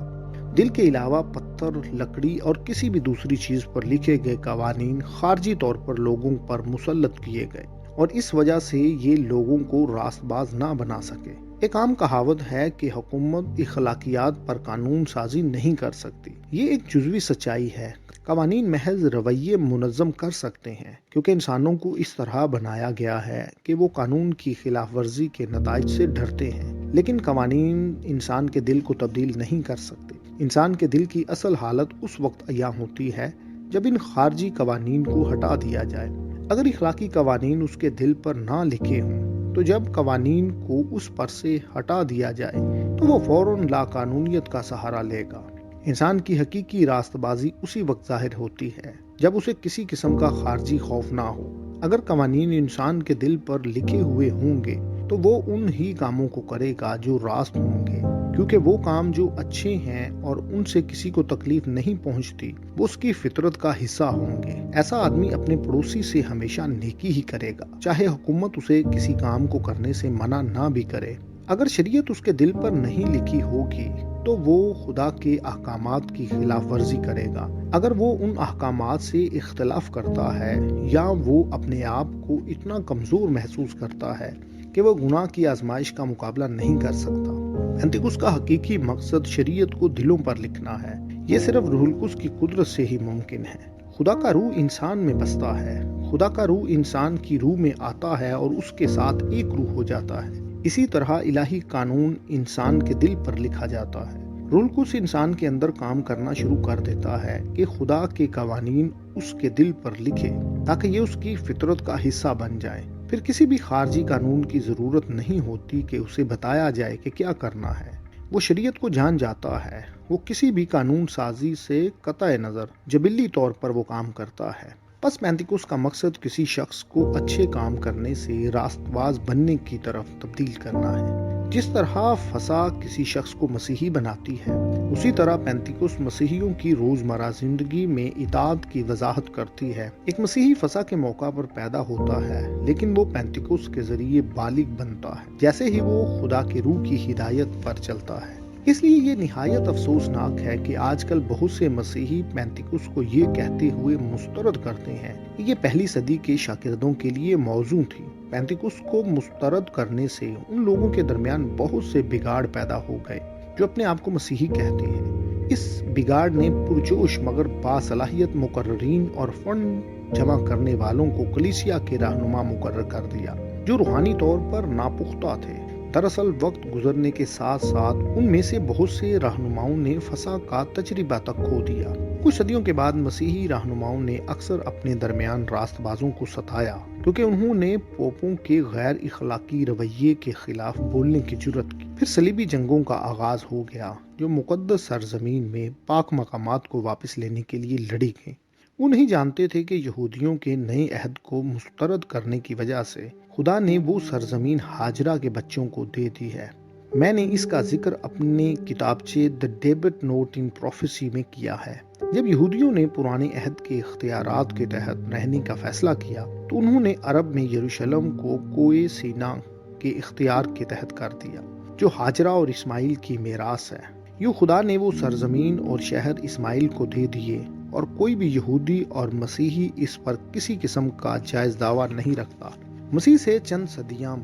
دل کے علاوہ پتھر، لکڑی اور کسی بھی دوسری چیز پر لکھے گئے قوانین خارجی طور پر لوگوں پر مسلط کیے گئے، اور اس وجہ سے یہ لوگوں کو راست باز نہ بنا سکے۔ ایک عام کہاوت ہے کہ حکومت اخلاقیات پر قانون سازی نہیں کر سکتی۔ یہ ایک جزوی سچائی ہے۔ قوانین محض رویے منظم کر سکتے ہیں، کیونکہ انسانوں کو اس طرح بنایا گیا ہے کہ وہ قانون کی خلاف ورزی کے نتائج سے ڈرتے ہیں، لیکن قوانین انسان کے دل کو تبدیل نہیں کر سکتے۔ انسان کے دل کی اصل حالت اس وقت عیاں ہوتی ہے جب ان خارجی قوانین کو ہٹا دیا جائے۔ اگر اخلاقی قوانین اس کے دل پر نہ لکھے ہوں تو جب قوانین کو اس پر سے ہٹا دیا جائے تو وہ فوراً لا قانونیت کا سہارا لے گا۔ انسان کی حقیقی راست بازی اسی وقت ظاہر ہوتی ہے جب اسے کسی قسم کا خارجی خوف نہ ہو۔ اگر قوانین انسان کے دل پر لکھے ہوئے ہوں گے تو وہ ان ہی کاموں کو کرے گا جو راست ہوں گے، کیونکہ وہ کام جو اچھے ہیں اور ان سے کسی کو تکلیف نہیں پہنچتی وہ اس کی فطرت کا حصہ ہوں گے۔ ایسا آدمی اپنے پڑوسی سے ہمیشہ نیکی ہی کرے گا، چاہے حکومت اسے کسی کام کو کرنے سے منع نہ بھی کرے۔ اگر شریعت اس کے دل پر نہیں لکھی ہوگی تو وہ خدا کے احکامات کی خلاف ورزی کرے گا۔ اگر وہ ان احکامات سے اختلاف کرتا ہے یا وہ اپنے آپ کو اتنا کمزور محسوس کرتا ہے کہ وہ گناہ کی آزمائش کا مقابلہ نہیں کر سکتا۔ پینتیکوس کا حقیقی مقصد شریعت کو دلوں پر لکھنا ہے۔ یہ صرف روح القدس کی قدرت سے ہی ممکن ہے۔ خدا کا روح انسان میں بستا ہے۔ خدا کا روح انسان کی روح میں آتا ہے اور اس کے ساتھ ایک روح ہو جاتا ہے۔ اسی طرح الہی قانون انسان کے دل پر لکھا جاتا ہے۔ روح القدس انسان کے اندر کام کرنا شروع کر دیتا ہے کہ خدا کے قوانین اس کے دل پر لکھے تاکہ یہ اس کی فطرت کا حصہ بن جائے۔ پھر کسی بھی خارجی قانون کی ضرورت نہیں ہوتی کہ اسے بتایا جائے کہ کیا کرنا ہے۔ وہ شریعت کو جان جاتا ہے۔ وہ کسی بھی قانون سازی سے قطع نظر جبلی طور پر وہ کام کرتا ہے۔ بس پینتیکوس کا مقصد کسی شخص کو اچھے کام کرنے سے راست باز بننے کی طرف تبدیل کرنا ہے۔ جس طرح فسا کسی شخص کو مسیحی بناتی ہے، اسی طرح پینتیکوس مسیحیوں کی روزمرہ زندگی میں اطاعت کی وضاحت کرتی ہے۔ ایک مسیحی فسا کے موقع پر پیدا ہوتا ہے، لیکن وہ پینتیکوس کے ذریعے بالغ بنتا ہے جیسے ہی وہ خدا کے روح کی ہدایت پر چلتا ہے۔ اس لیے یہ نہایت افسوسناک ہے کہ آج کل بہت سے مسیحی پینتیکوس کو یہ کہتے ہوئے مسترد کرتے ہیں کہ یہ پہلی صدی کے شاگردوں کے لیے موضوع تھی۔ پینتیکوس کو مسترد کرنے سے ان لوگوں کے درمیان بہت سے بگاڑ پیدا ہو گئے جو اپنے آپ کو مسیحی کہتے ہیں۔ اس بگاڑ نے پرجوش مگر باصلاحیت مقررین اور فنڈ جمع کرنے والوں کو کلیسیا کے رہنما مقرر کر دیا جو روحانی طور پر ناپختہ تھے۔ دراصل وقت گزرنے کے ساتھ ساتھ ان میں سے بہت سے رہنماؤں نے فسا کا تجربہ تک کھو دیا۔ کچھ صدیوں کے بعد مسیحی رہنماؤں نے اکثر اپنے درمیان راست بازوں کو ستایا کیونکہ انہوں نے پوپوں کے غیر اخلاقی رویے کے خلاف بولنے کی جرأت کی۔ پھر صلیبی جنگوں کا آغاز ہو گیا جو مقدس سرزمین میں پاک مقامات کو واپس لینے کے لیے لڑی گئیں۔ وہ نہیں جانتے تھے کہ یہودیوں کے نئے عہد کو مسترد کرنے کی وجہ سے خدا نے وہ سرزمین ہاجرہ کے بچوں کو دے دی ہے۔ میں نے اس کا ذکر اپنے کتابچے دی ڈیبٹ نوٹ ان پروفیسی میں کیا ہے۔ جب یہودیوں نے پرانے عہد کے اختیارات کے تحت رہنے کا فیصلہ کیا تو انہوں نے عرب میں یروشلم کو کوئے سینا کے اختیار کے تحت کر دیا جو ہاجرہ اور اسماعیل کی میراث ہے۔ یوں خدا نے وہ سرزمین اور شہر اسماعیل کو دے دیے اور کوئی بھی یہودی اور مسیحی اس پر کسی قسم کا جائز دعویٰ نہیں رکھتا۔ مسیح سے چند صدیاں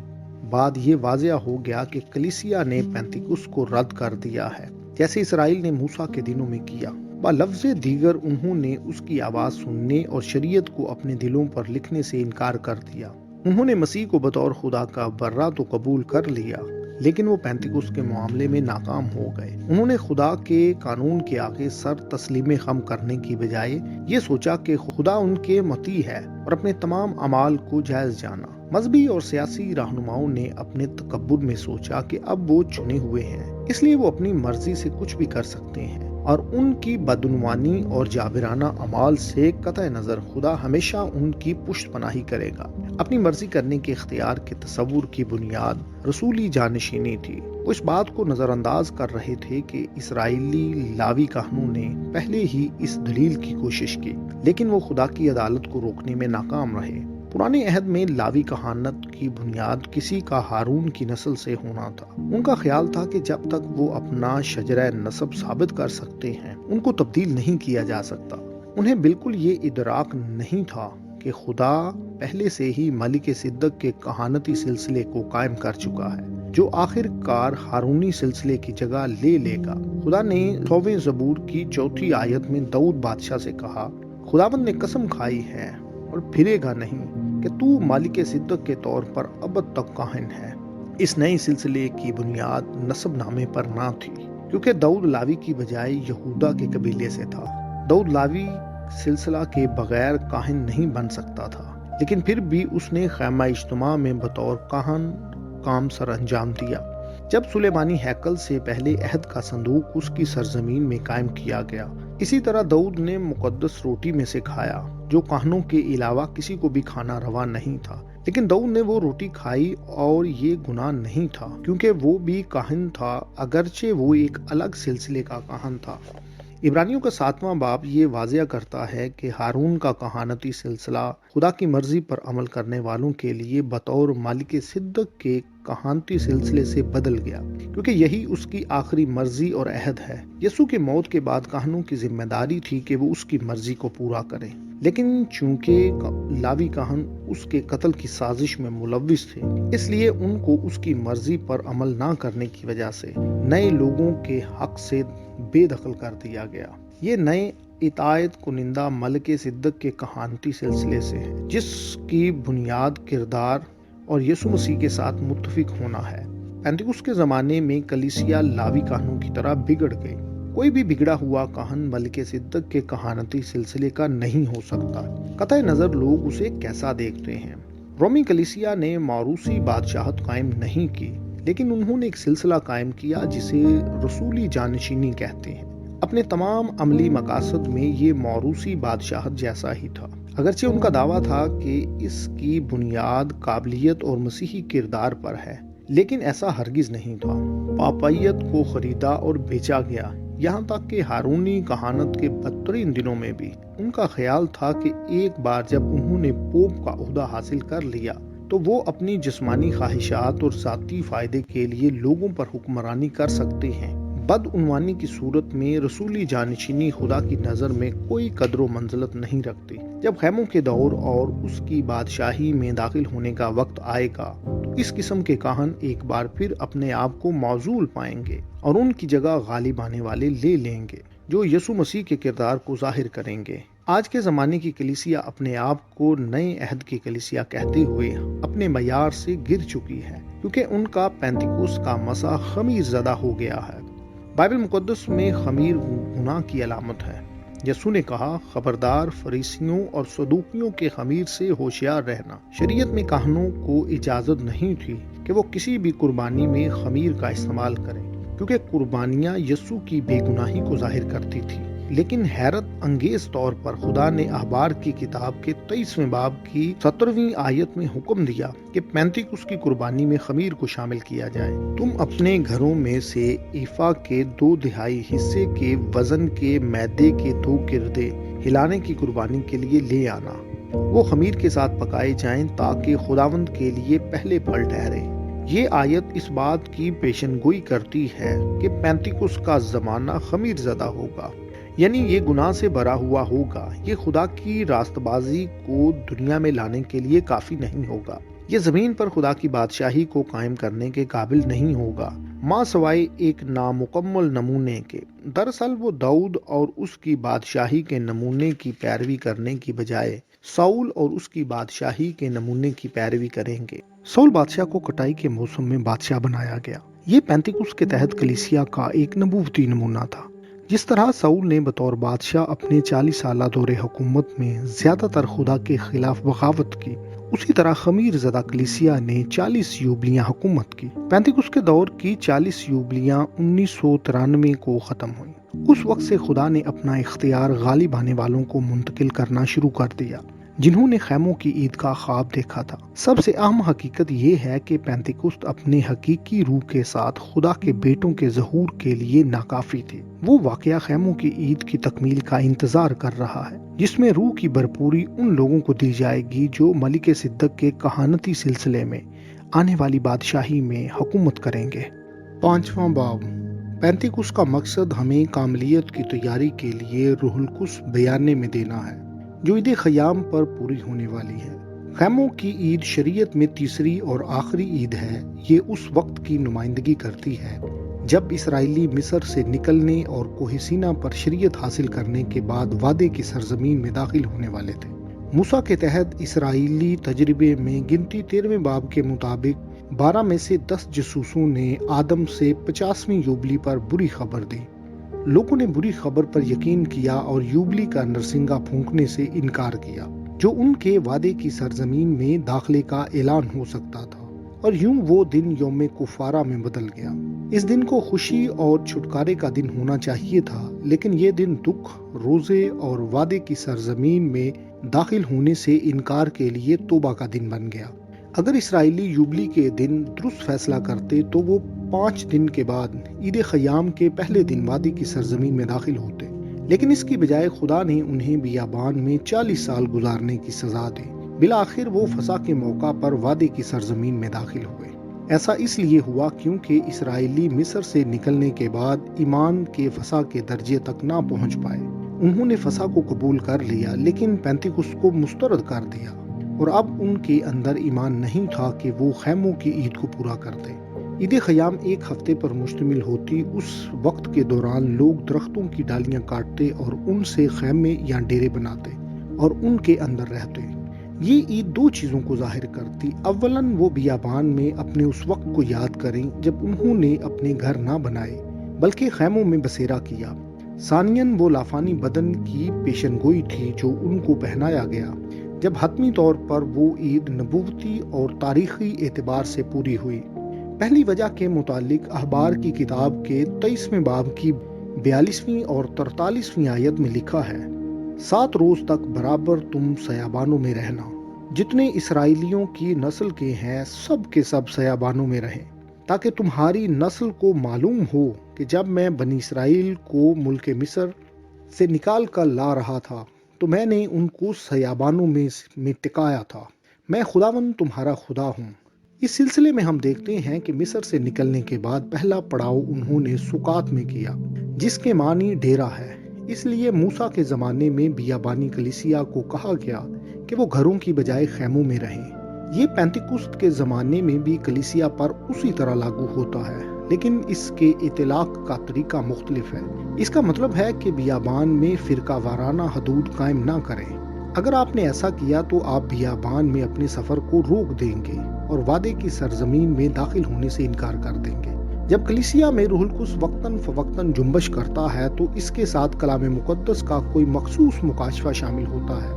بعد یہ واضح ہو گیا کہ کلیسیا نے پینتیکوس کو رد کر دیا ہے جیسے اسرائیل نے موسیٰ کے دنوں میں کیا۔ بلفظ دیگر انہوں نے اس کی آواز سننے اور شریعت کو اپنے دلوں پر لکھنے سے انکار کر دیا۔ انہوں نے مسیح کو بطور خدا کا برہ تو قبول کر لیا لیکن وہ پینتیکوس کے معاملے میں ناکام ہو گئے۔ انہوں نے خدا کے قانون کے آگے سر تسلیم خم کرنے کی بجائے یہ سوچا کہ خدا ان کے مطیع ہے اور اپنے تمام اعمال کو جائز جانا۔ مذہبی اور سیاسی رہنماؤں نے اپنے تکبر میں سوچا کہ اب وہ چنے ہوئے ہیں اس لیے وہ اپنی مرضی سے کچھ بھی کر سکتے ہیں اور ان کی بدعنوانی اور جابرانہ اعمال سے قطع نظر خدا ہمیشہ ان کی پشت پناہی کرے گا۔ اپنی مرضی کرنے کے اختیار کے تصور کی بنیاد رسولی جانشینی تھی۔ وہ اس بات کو نظر انداز کر رہے تھے کہ اسرائیلی لاوی کہنوں نے پہلے ہی اس دلیل کی کوشش کی لیکن وہ خدا کی عدالت کو روکنے میں ناکام رہے۔ پرانے عہد میں لاوی کہانت کی بنیاد کسی کا ہارون کی نسل سے ہونا تھا۔ ان کا خیال تھا کہ جب تک وہ اپنا شجرہ نسب ثابت کر سکتے ہیں ان کو تبدیل نہیں کیا جا سکتا۔ انہیں بالکل یہ ادراک نہیں تھا کہ خدا پہلے سے ہی ملک صدق کے کہانتی سلسلے کو قائم کر چکا ہے جو آخر کار ہارونی سلسلے کی جگہ لے لے گا۔ خدا نے 100ویں زبور کی 4 آیت میں داؤد بادشاہ سے کہا، خداوند نے قسم کھائی ہے اور پھرے گا نہیں کہ تو مالک صدق کے طور پر ابد تک کاہن ہے۔ اس نئے سلسلے کی بنیاد نسب نامے پر نہ تھی کیونکہ داؤد لاوی کی بجائے یہودا کے قبیلے سے تھا۔ داؤد لاوی سلسلہ کے بغیر کاہن نہیں بن سکتا تھا لیکن پھر بھی اس نے خیمہ اجتماع میں بطور کاہن کام سر انجام دیا۔ جب سلیمانی ہیکل سے پہلے عہد کا صندوق اس کی سرزمین میں قائم کیا گیا، اسی طرح داؤد نے مقدس روٹی میں سے کھایا جو کاہنوں کے علاوہ کسی کو بھی کھانا روا نہیں تھا، لیکن داؤد نے وہ روٹی کھائی اور یہ گناہ نہیں تھا کیونکہ وہ بھی کاہن تھا اگرچہ وہ ایک الگ سلسلے کا کاہن تھا۔ عبرانیوں کا 7واں باب یہ واضح کرتا ہے کہ ہارون کا کہانتی سلسلہ خدا کی مرضی پر عمل کرنے والوں کے لیے بطور مالک صدق کے کہانتی سلسلے سے بدل گیا، کیونکہ یہی اس کی آخری مرضی اور عہد ہے۔ یسوع کی موت کے بعد کاہنوں کی ذمہ داری تھی کہ وہ اس کی مرضی کو پورا کریں، لیکن چونکہ لاوی کاہن اس کے قتل کی سازش میں ملوث تھے، اس لیے ان کو اس کی مرضی پر عمل نہ کرنے کی وجہ سے نئے لوگوں کے حق سے بے دخل کر دیا گیا۔ یہ نئے اطاعت کنندہ ملک صدق کے کہانتی سلسلے سے ہے، جس کی بنیاد کردار اور یسوع مسیح کے ساتھ متفق ہونا ہے۔ پینتیکوست کے زمانے میں کلیسیا لاوی کاہنوں کی طرح بگڑ گئی۔ کوئی بھی بگڑا ہوا کاہن ملک صدق کے کہانتی سلسلے کا نہیں ہو سکتا، قطع نظر لوگ اسے کیسا دیکھتے ہیں۔ رومی کلیسیا نے موروثی بادشاہت قائم نہیں کی، لیکن انہوں نے ایک سلسلہ قائم کیا جسے رسولی جانشینی کہتے ہیں۔ اپنے تمام عملی مقاصد میں یہ موروثی بادشاہت جیسا ہی تھا، اگرچہ ان کا دعویٰ تھا کہ اس کی بنیاد قابلیت اور مسیحی کردار پر ہے، لیکن ایسا ہرگز نہیں تھا۔ پاپائیت کو خریدا اور بیچا گیا، یہاں تک کہ ہارونی کہانت کے بدترین دنوں میں بھی ان کا خیال تھا کہ ایک بار جب انہوں نے پوپ کا عہدہ حاصل کر لیا تو وہ اپنی جسمانی خواہشات اور ذاتی فائدے کے لیے لوگوں پر حکمرانی کر سکتے ہیں۔ بدعنوانی کی صورت میں رسولی جانشینی خدا کی نظر میں کوئی قدر و منزلت نہیں رکھتی۔ جب خیموں کے دور اور اس کی بادشاہی میں داخل ہونے کا وقت آئے گا تو اس قسم کے کاہن ایک بار پھر اپنے آپ کو معزول پائیں گے اور ان کی جگہ غالب آنے والے لے لیں گے جو یسوع مسیح کے کردار کو ظاہر کریں گے۔ آج کے زمانے کی کلیسیا اپنے آپ کو نئے عہد کی کلیسیا کہتے ہوئے اپنے معیار سے گر چکی ہے، کیونکہ ان کا پینتیکوست کا مسا خمیر زدہ ہو گیا ہے۔ بائبل مقدس میں خمیر گناہ کی علامت ہے۔ یسوع نے کہا، خبردار فریسیوں اور صدوقیوں کے خمیر سے ہوشیار رہنا۔ شریعت میں کاہنوں کو اجازت نہیں تھی کہ وہ کسی بھی قربانی میں خمیر کا استعمال کریں، کیونکہ قربانیاں یسوع کی بے گناہی کو ظاہر کرتی تھی۔ لیکن حیرت انگیز طور پر خدا نے احبار کی کتاب کے 23ویں باب کی 17ویں آیت میں حکم دیا کہ پینتیکوست کی قربانی میں خمیر کو شامل کیا جائے۔ تم اپنے گھروں میں سے ایفا کے 2/3 حصے کے وزن کے میدے کے 2 گردے ہلانے کی قربانی کے لیے لے آنا۔ وہ خمیر کے ساتھ پکائے جائیں تاکہ خداوند کے لیے پہلے پھل ٹھہرے۔ یہ آیت اس بات کی پیشن گوئی کرتی ہے کہ پینتیکوست کا زمانہ خمیر زدہ ہوگا، یعنی یہ گناہ سے بھرا ہوا ہوگا۔ یہ خدا کی راست بازی کو دنیا میں لانے کے لیے کافی نہیں ہوگا۔ یہ زمین پر خدا کی بادشاہی کو قائم کرنے کے قابل نہیں ہوگا، ماں سوائے ایک نامکمل نمونے کے۔ دراصل وہ داؤد اور اس کی بادشاہی کے نمونے کی پیروی کرنے کی بجائے ساؤل اور اس کی بادشاہی کے نمونے کی پیروی کریں گے۔ ساؤل بادشاہ کو کٹائی کے موسم میں بادشاہ بنایا گیا۔ یہ پینتیکوست کے تحت کلیسیا کا ایک نبوتی نمونہ تھا۔ جس طرح ساؤل نے بطور بادشاہ اپنے 40 سالہ دور حکومت میں زیادہ تر خدا کے خلاف بغاوت کی، اسی طرح خمیر زدہ کلیسیا نے 40 یوبلیاں حکومت کی۔ پینتیکوست کے دور کی 40 یوبلیاں 1993 کو ختم ہوئیں۔ اس وقت سے خدا نے اپنا اختیار غالب آنے والوں کو منتقل کرنا شروع کر دیا، جنہوں نے خیموں کی عید کا خواب دیکھا تھا۔ سب سے اہم حقیقت یہ ہے کہ پینتیکوست اپنے حقیقی روح کے ساتھ خدا کے بیٹوں کے ظہور کے لیے ناکافی تھی۔ وہ واقعہ خیموں کی عید کی تکمیل کا انتظار کر رہا ہے، جس میں روح کی بھرپوری ان لوگوں کو دی جائے گی جو ملک صدق کے کہانتی سلسلے میں آنے والی بادشاہی میں حکومت کریں گے۔ 5واں باب، پینتیکوست کا مقصد ہمیں کاملیت کی تیاری کے لیے روح القدس بیانے میں دینا ہے، جو عید خیام پر پوری ہونے والی ہے۔ خیموں کی عید شریعت میں تیسری اور آخری عید ہے۔ یہ اس وقت کی نمائندگی کرتی ہے جب اسرائیلی مصر سے نکلنے اور کوہ سینا پر شریعت حاصل کرنے کے بعد وعدے کی سرزمین میں داخل ہونے والے تھے۔ موسیٰ کے تحت اسرائیلی تجربے میں گنتی 13ویں باب کے مطابق 12 میں سے 10 جاسوسوں نے آدم سے 50ویں یوبلی پر بری خبر دی۔ لوگوں نے بری خبر پر یقین کیا اور یوبلی کا نرسنگا پھونکنے سے انکار کیا، جو ان کے وعدے کی سرزمین میں داخلے کا اعلان ہو سکتا تھا، اور یوں وہ دن یوم کفارہ میں بدل گیا۔ اس دن کو خوشی اور چھٹکارے کا دن ہونا چاہیے تھا، لیکن یہ دن دکھ، روزے اور وعدے کی سرزمین میں داخل ہونے سے انکار کے لیے توبہ کا دن بن گیا۔ اگر اسرائیلی یوبلی کے دن درست فیصلہ کرتے تو وہ 5 دن کے بعد عید خیام کے پہلے دن وادی کی سرزمین میں داخل ہوتے، لیکن اس کی بجائے خدا نے انہیں بیابان میں 40 سال گزارنے کی سزا دی۔ بالآخر وہ فسح کے موقع پر وادی کی سرزمین میں داخل ہوئے۔ ایسا اس لیے ہوا کیونکہ اسرائیلی مصر سے نکلنے کے بعد ایمان کے فسا کے درجے تک نہ پہنچ پائے۔ انہوں نے فسا کو قبول کر لیا لیکن پینتیکست کو مسترد کر دیا، اور اب ان کے اندر ایمان نہیں تھا کہ وہ خیموں کی عید کو پورا کرتے۔ عید خیام ایک ہفتے پر مشتمل ہوتی۔ اس وقت کے دوران لوگ درختوں کی ڈالیاں کاٹتے اور ان سے خیمے یا ڈیرے بناتے اور ان کے اندر رہتے۔ یہ عید دو چیزوں کو ظاہر کرتی۔ اولاً وہ بیابان میں اپنے اس وقت کو یاد کریں جب انہوں نے اپنے گھر نہ بنائے بلکہ خیموں میں بسیرا کیا۔ ثانیاً وہ لافانی بدن کی پیشن گوئی تھی جو ان کو پہنایا گیا، جب حتمی طور پر وہ عید نبوتی اور تاریخی اعتبار سے پوری ہوئی۔ پہلی وجہ کے متعلق اخبار کی کتاب کے 23ویں باب کی 42ویں اور 43ویں آیت میں لکھا ہے، 7 روز تک برابر تم سیابانوں میں رہنا، جتنے اسرائیلیوں کی نسل کے ہیں سب کے سب سیابانوں میں رہیں، تاکہ تمہاری نسل کو معلوم ہو کہ جب میں بنی اسرائیل کو ملک مصر سے نکال کر لا رہا تھا تو میں نے ان کو سیابانوں میں ٹکایا تھا۔ میں خداوند تمہارا خدا ہوں۔ اس سلسلے میں ہم دیکھتے ہیں کہ مصر سے نکلنے کے بعد پہلا پڑاؤ انہوں نے سکات میں کیا، جس کے معنی ڈیرا ہے۔ اس لیے موسیٰ کے زمانے میں بیابانی کلیسیا کو کہا گیا کہ وہ گھروں کی بجائے خیموں میں رہیں۔ یہ پینتیکست کے زمانے میں بھی کلیسیا پر اسی طرح لاگو ہوتا ہے، لیکن اس کے اطلاق کا طریقہ مختلف ہے۔ اس کا مطلب ہے کہ بیابان میں فرقہ وارانہ حدود قائم نہ کریں۔ اگر آپ نے ایسا کیا تو آپ بیابان میں اپنے سفر کو روک دیں گے اور وعدے کی سرزمین میں داخل ہونے سے انکار کر دیں گے۔ جب کلیسیا میں روح القدس وقتاً فوقتاً جنبش کرتا ہے تو اس کے ساتھ کلام مقدس کا کوئی مخصوص مکاشفہ شامل ہوتا ہے،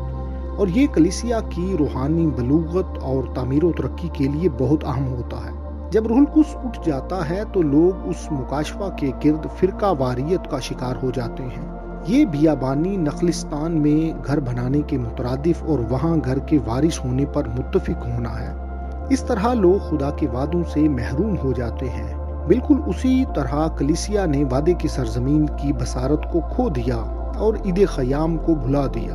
اور یہ کلیسیا کی روحانی بلوغت اور تعمیر و ترقی کے لیے بہت اہم ہوتا ہے۔ جب روح القدس اٹھ جاتا ہے تو لوگ اس مکاشفہ کے گرد فرقہ واریت کا شکار ہو جاتے ہیں۔ یہ بیابانی نخلستان میں گھر بنانے کے مترادف اور وہاں گھر کے وارث ہونے پر متفق ہونا ہے۔ اس طرح لوگ خدا کے وعدوں سے محروم ہو جاتے ہیں۔ بالکل اسی طرح کلیسیا نے وعدے کی سرزمین کی بصارت کو کھو دیا اور عید خیام کو بھلا دیا،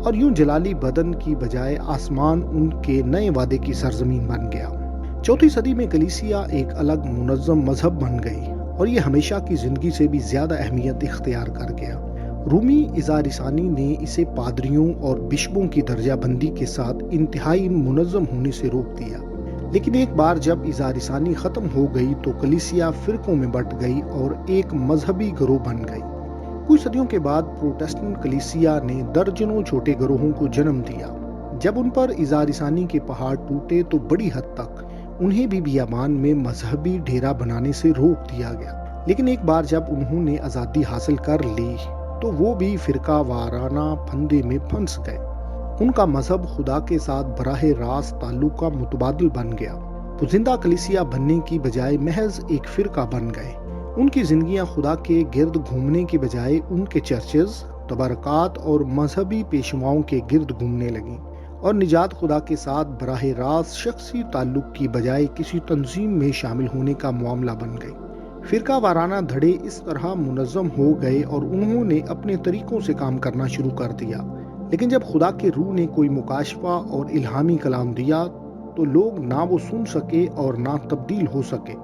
اور یوں جلالی بدن کی بجائے آسمان ان کے نئے وعدے کی سرزمین بن گیا۔ 4ویں صدی میں کلیسیا ایک الگ منظم مذہب بن گئی اور یہ ہمیشہ کی زندگی سے بھی زیادہ اہمیت اختیار کر گیا۔ رومی ازارسانی نے اسے پادریوں اور بشپوں کی درجہ بندی کے ساتھ انتہائی منظم ہونے سے روک دیا، لیکن ایک بار جب ازارسانی ختم ہو گئی تو کلیسیا فرقوں میں بٹ گئی اور ایک مذہبی گروہ بن گئی۔ کچھ صدیوں کے بعد پروٹسٹنٹ کلیسیا نے درجنوں چھوٹے گروہوں کو جنم دیا۔ جب ان پر ازارسانی کے پہاڑ ٹوٹے تو بڑی حد تک انہیں بھی بیابان میں مذہبی ڈیرا بنانے سے روک دیا گیا، لیکن ایک بار جب انہوں نے آزادی حاصل کر لی تو وہ بھی فرقہ وارانہ پھندے میں پھنس گئے۔ ان کا مذہب خدا کے ساتھ براہ راست تعلق کا متبادل بن گیا۔ وہ زندہ کلیسیا بننے کی بجائے محض ایک فرقہ بن گئے۔ ان کی زندگیاں خدا کے گرد گھومنے کے بجائے ان کے چرچز، تبرکات اور مذہبی پیشواؤں کے گرد گھومنے لگیں، اور نجات خدا کے ساتھ براہ راست شخصی تعلق کی بجائے کسی تنظیم میں شامل ہونے کا معاملہ بن گئی۔ فرقہ وارانہ دھڑے اس طرح منظم ہو گئے اور انہوں نے اپنے طریقوں سے کام کرنا شروع کر دیا، لیکن جب خدا کے روح نے کوئی مکاشفہ اور الہامی کلام دیا تو لوگ نہ وہ سن سکے اور نہ تبدیل ہو سکے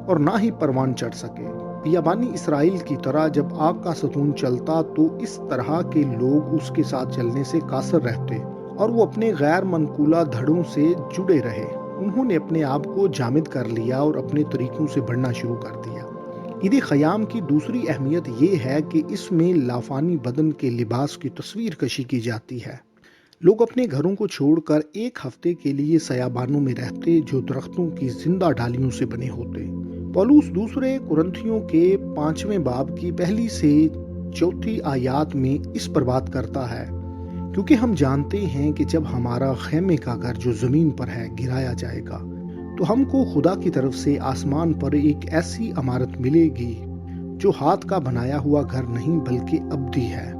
اور نہ ہی پروان چڑھ سکے۔ بیابانی اسرائیل کی طرح جب آگ کا ستون چلتا تو اس طرح کے لوگ اس کے ساتھ چلنے سے قاصر رہتے اور وہ اپنے غیر منقولہ دھڑوں سے جڑے رہے۔ انہوں نے اپنے آپ کو جامد کر لیا اور اپنے طریقوں سے بڑھنا شروع کر دیا۔ عید خیام کی دوسری اہمیت یہ ہے کہ اس میں لافانی بدن کے لباس کی تصویر کشی کی جاتی ہے۔ لوگ اپنے گھروں کو چھوڑ کر ایک ہفتے کے لیے سیابانوں میں رہتے جو درختوں کی زندہ ڈالیوں سے بنے ہوتے۔ پولس دوسرے کرنتھیوں کے 5ویں باب کی 1 سے 4 آیات میں اس پر بات کرتا ہے، کیونکہ ہم جانتے ہیں کہ جب ہمارا خیمے کا گھر جو زمین پر ہے گرایا جائے گا تو ہم کو خدا کی طرف سے آسمان پر ایک ایسی عمارت ملے گی جو ہاتھ کا بنایا ہوا گھر نہیں بلکہ ابدی ہے۔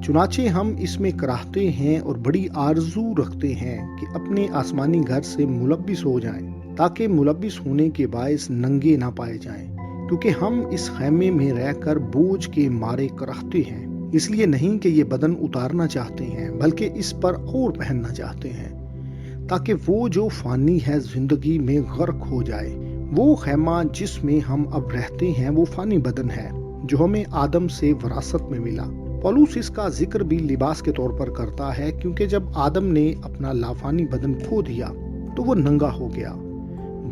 چنانچہ ہم اس میں کراہتے ہیں اور بڑی آرزو رکھتے ہیں کہ اپنے آسمانی گھر سے ملبس ہو جائیں، تاکہ ملبس ہونے کے باعث ننگے نہ پائے جائیں، کیونکہ ہم اس خیمے میں رہ کر بوجھ کے مارے کراہتے ہیں، اس لیے نہیں کہ یہ بدن اتارنا چاہتے ہیں بلکہ اس پر اور پہننا چاہتے ہیں، تاکہ وہ جو فانی ہے زندگی میں غرق ہو جائے، وہ خیمہ جس میں ہم اب رہتے ہیں وہ فانی بدن ہے جو ہمیں آدم سے وراثت میں ملا۔ پولوس اس کا ذکر بھی لباس کے طور پر کرتا ہے کیونکہ جب آدم نے اپنا لافانی بدن کھو دیا تو وہ ننگا ہو گیا۔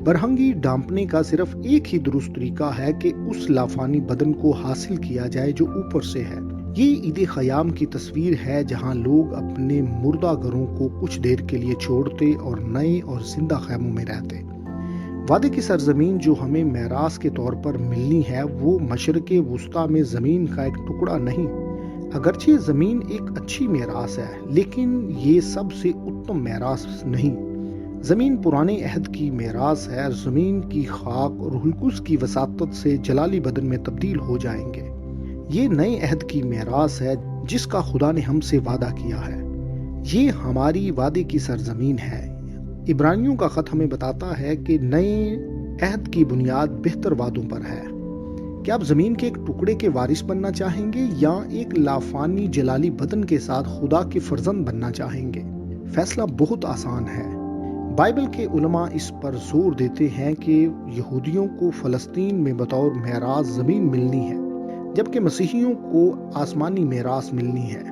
برہنگی ڈانپنے کا صرف ایک ہی درست طریقہ ہے کہ اس لافانی بدن کو حاصل کیا جائے جو اوپر سے ہے۔ یہ عید خیام کی تصویر ہے جہاں لوگ اپنے مردہ گھروں کو کچھ دیر کے لیے چھوڑتے اور نئے اور زندہ خیموں میں رہتے۔ وعدے کی سرزمین جو ہمیں میراث کے طور پر ملنی ہے وہ مشرق وسطیٰ میں زمین کا ایک ٹکڑا نہیں۔ اگرچہ زمین ایک اچھی میراث ہے لیکن یہ سب سے اتم میراث نہیں۔ زمین پرانے عہد کی میراث ہے۔ زمین کی خاک روح القدس کی وساطت سے جلالی بدن میں تبدیل ہو جائیں گے۔ یہ نئے عہد کی میراث ہے جس کا خدا نے ہم سے وعدہ کیا ہے۔ یہ ہماری وعدے کی سرزمین ہے۔ عبرانیوں کا خط ہمیں بتاتا ہے کہ نئے عہد کی بنیاد بہتر وعدوں پر ہے۔ کیا آپ زمین کے ایک ٹکڑے کے وارث بننا چاہیں گے یا ایک لافانی جلالی بدن کے ساتھ خدا کے فرزند بننا چاہیں گے؟ فیصلہ بہت آسان ہے۔ بائبل کے علماء اس پر زور دیتے ہیں کہ یہودیوں کو فلسطین میں بطور میراث زمین ملنی ہے جبکہ مسیحیوں کو آسمانی میراث ملنی ہے۔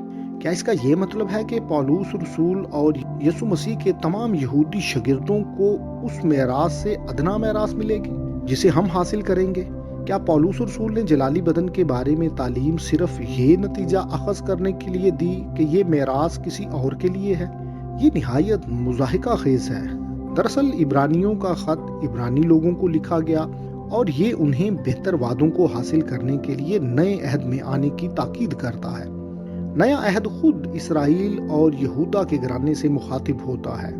کیا اس کا یہ مطلب ہے کہ پولوس رسول اور یسوع مسیح کے تمام یہودی شاگردوں کو اس میراث سے ادنا میراث ملے گی جسے ہم حاصل کریں گے؟ کیا پولوس رسول نے جلالی بدن کے بارے میں تعلیم صرف یہ نتیجہ اخذ کرنے کے لیے دی کہ یہ میراث کسی اور کے لیے ہے؟ یہ نہایت مضحکہ خیز ہے۔ دراصل عبرانیوں کا خط عبرانی لوگوں کو لکھا گیا اور یہ انہیں بہتر وعدوں کو حاصل کرنے کے لیے نئے عہد میں آنے کی تاکید کرتا ہے۔ نیا عہد خود اسرائیل اور یہودا کے گھرانے سے مخاطب ہوتا ہے۔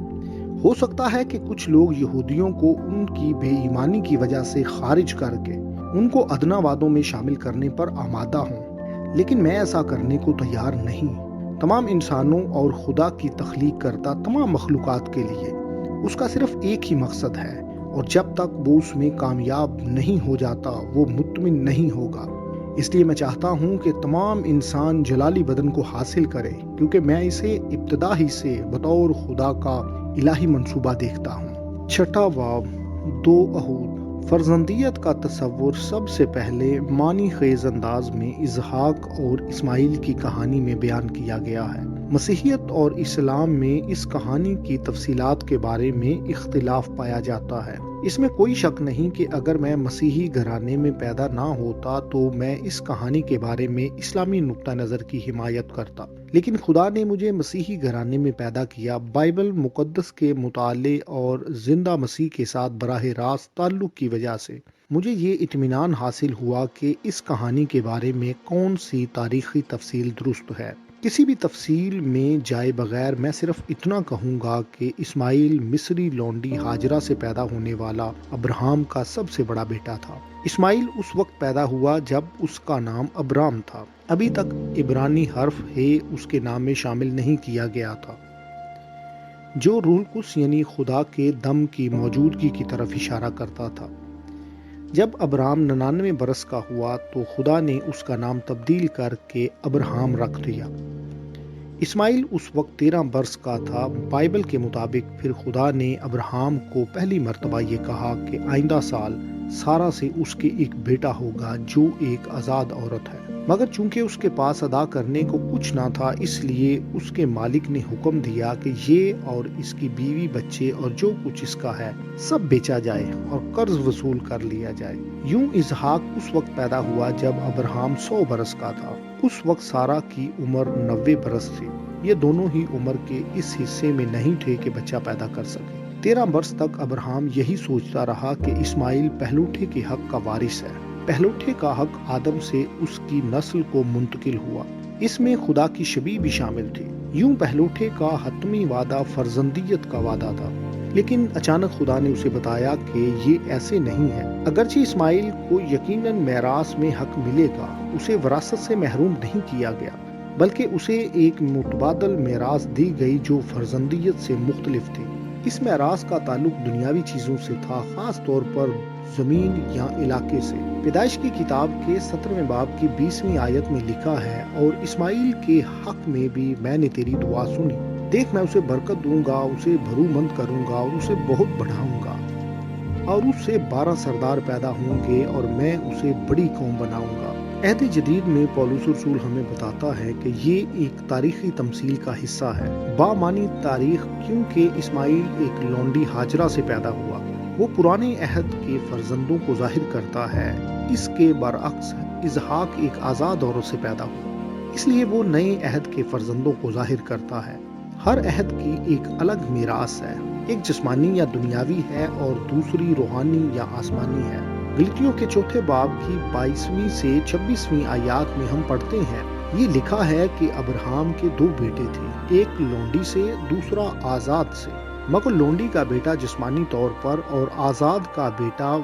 ہو سکتا ہے کہ کچھ لوگ یہودیوں کو ان کی بے ایمانی کی وجہ سے خارج کر کے ان کو ادنا وعدوں میں شامل کرنے پر آمادہ ہوں، لیکن میں ایسا کرنے کو تیار نہیں۔ تمام انسانوں اور خدا کی تخلیق کرتا تمام مخلوقات کے لیے اس کا صرف ایک ہی مقصد ہے، اور جب تک وہ اس میں کامیاب نہیں ہو جاتا وہ مطمئن نہیں ہوگا۔ اس لیے میں چاہتا ہوں کہ تمام انسان جلالی بدن کو حاصل کرے کیونکہ میں اسے ابتدا ہی سے بطور خدا کا الہی منصوبہ دیکھتا ہوں۔ چھٹا باب، 2 عہود۔ فرزندیت کا تصور سب سے پہلے معنی خیز انداز میں اسحاق اور اسماعیل کی کہانی میں بیان کیا گیا ہے۔ مسیحیت اور اسلام میں اس کہانی کی تفصیلات کے بارے میں اختلاف پایا جاتا ہے۔ اس میں کوئی شک نہیں کہ اگر میں مسیحی گھرانے میں پیدا نہ ہوتا تو میں اس کہانی کے بارے میں اسلامی نقطہ نظر کی حمایت کرتا، لیکن خدا نے مجھے مسیحی گھرانے میں پیدا کیا۔ بائبل مقدس کے مطالعے اور زندہ مسیح کے ساتھ براہ راست تعلق کی وجہ سے مجھے یہ اطمینان حاصل ہوا کہ اس کہانی کے بارے میں کون سی تاریخی تفصیل درست ہے۔ کسی بھی تفصیل میں جائے بغیر میں صرف اتنا کہوں گا کہ اسماعیل مصری لونڈی ہاجرہ سے پیدا ہونے والا ابراہم کا سب سے بڑا بیٹا تھا۔ اسماعیل اس وقت پیدا ہوا جب اس کا نام ابرام تھا۔ ابھی تک عبرانی حرف ہے اس کے نام میں شامل نہیں کیا گیا تھا جو روح القدس یعنی خدا کے دم کی موجودگی کی طرف اشارہ کرتا تھا۔ جب ابرام 99 برس کا ہوا تو خدا نے اس کا نام تبدیل کر کے ابراہم رکھ دیا۔ اسماعیل اس وقت 13 برس کا تھا۔ بائبل کے مطابق پھر خدا نے ابراہم کو پہلی مرتبہ یہ کہا کہ آئندہ سال سارا سے اس کے ایک بیٹا ہوگا جو ایک آزاد عورت ہے، مگر چونکہ اس کے پاس ادا کرنے کو کچھ نہ تھا اس لیے اس کے مالک نے حکم دیا کہ یہ اور اس کی بیوی بچے اور جو کچھ اس کا ہے سب بیچا جائے اور قرض وصول کر لیا جائے۔ یوں اسحاق اس وقت پیدا ہوا جب ابراہم 100 برس کا تھا۔ اس وقت سارا کی عمر 90 برس تھی۔ یہ دونوں ہی عمر کے اس حصے میں نہیں تھے کہ بچہ پیدا کر سکے۔ 13 برس تک ابراہم یہی سوچتا رہا کہ اسماعیل پہلوٹے کے حق کا وارث ہے۔ پہلوٹے کا حق آدم سے اس کی نسل کو منتقل ہوا۔ اس میں خدا کی شبیہ بھی شامل تھی۔ یوں پہلوٹے کا حتمی وعدہ فرزندیت کا وعدہ تھا، لیکن اچانک خدا نے اسے بتایا کہ یہ ایسے نہیں ہے۔ اگرچہ اسماعیل کو یقیناً میراث میں حق ملے گا، اسے وراثت سے محروم نہیں کیا گیا، بلکہ اسے ایک متبادل میراث دی گئی جو فرزندیت سے مختلف تھی۔ اس میراث کا تعلق دنیاوی چیزوں سے تھا، خاص طور پر زمین یا علاقے سے۔ پیدائش کی کتاب کے 17ویں باب کی 20ویں آیت میں لکھا ہے، اور اسماعیل کے حق میں بھی میں نے تیری دعا سنی۔ دیکھ میں اسے برکت دوں گا، اسے بھرو مند کروں گا اور اسے بہت بڑھاؤں گا، اور اس سے 12 سردار پیدا ہوں گے اور میں اسے بڑی قوم بناؤں گا۔ عہد جدید میں پولس رسول ہمیں بتاتا ہے کہ یہ ایک تاریخی تمثیل کا حصہ ہے، بامعنی تاریخ، کیونکہ اسماعیل ایک لونڈی ہاجرہ سے پیدا ہوا۔ وہ پرانے عہد کے فرزندوں کو ظاہر کرتا ہے۔ اس کے برعکس اسحاق ایک آزاد عورت سے پیدا ہوا، اس لیے وہ نئے عہد کے فرزندوں کو ظاہر کرتا ہے۔ ہر عہد کی ایک الگ میراث ہے، ایک جسمانی یا دنیاوی ہے اور دوسری روحانی یا آسمانی ہے۔ غلطیوں کے چوتھے باب کی 22ویں سے 26ویں آیات میں ہم پڑھتے ہیں، یہ لکھا ہے کہ ابراہیم کے 2 بیٹے تھے، ایک لونڈی سے، دوسرا آزاد سے، مگر لونڈی کا بیٹا جسمانی طور پر اور آزاد کا بیٹا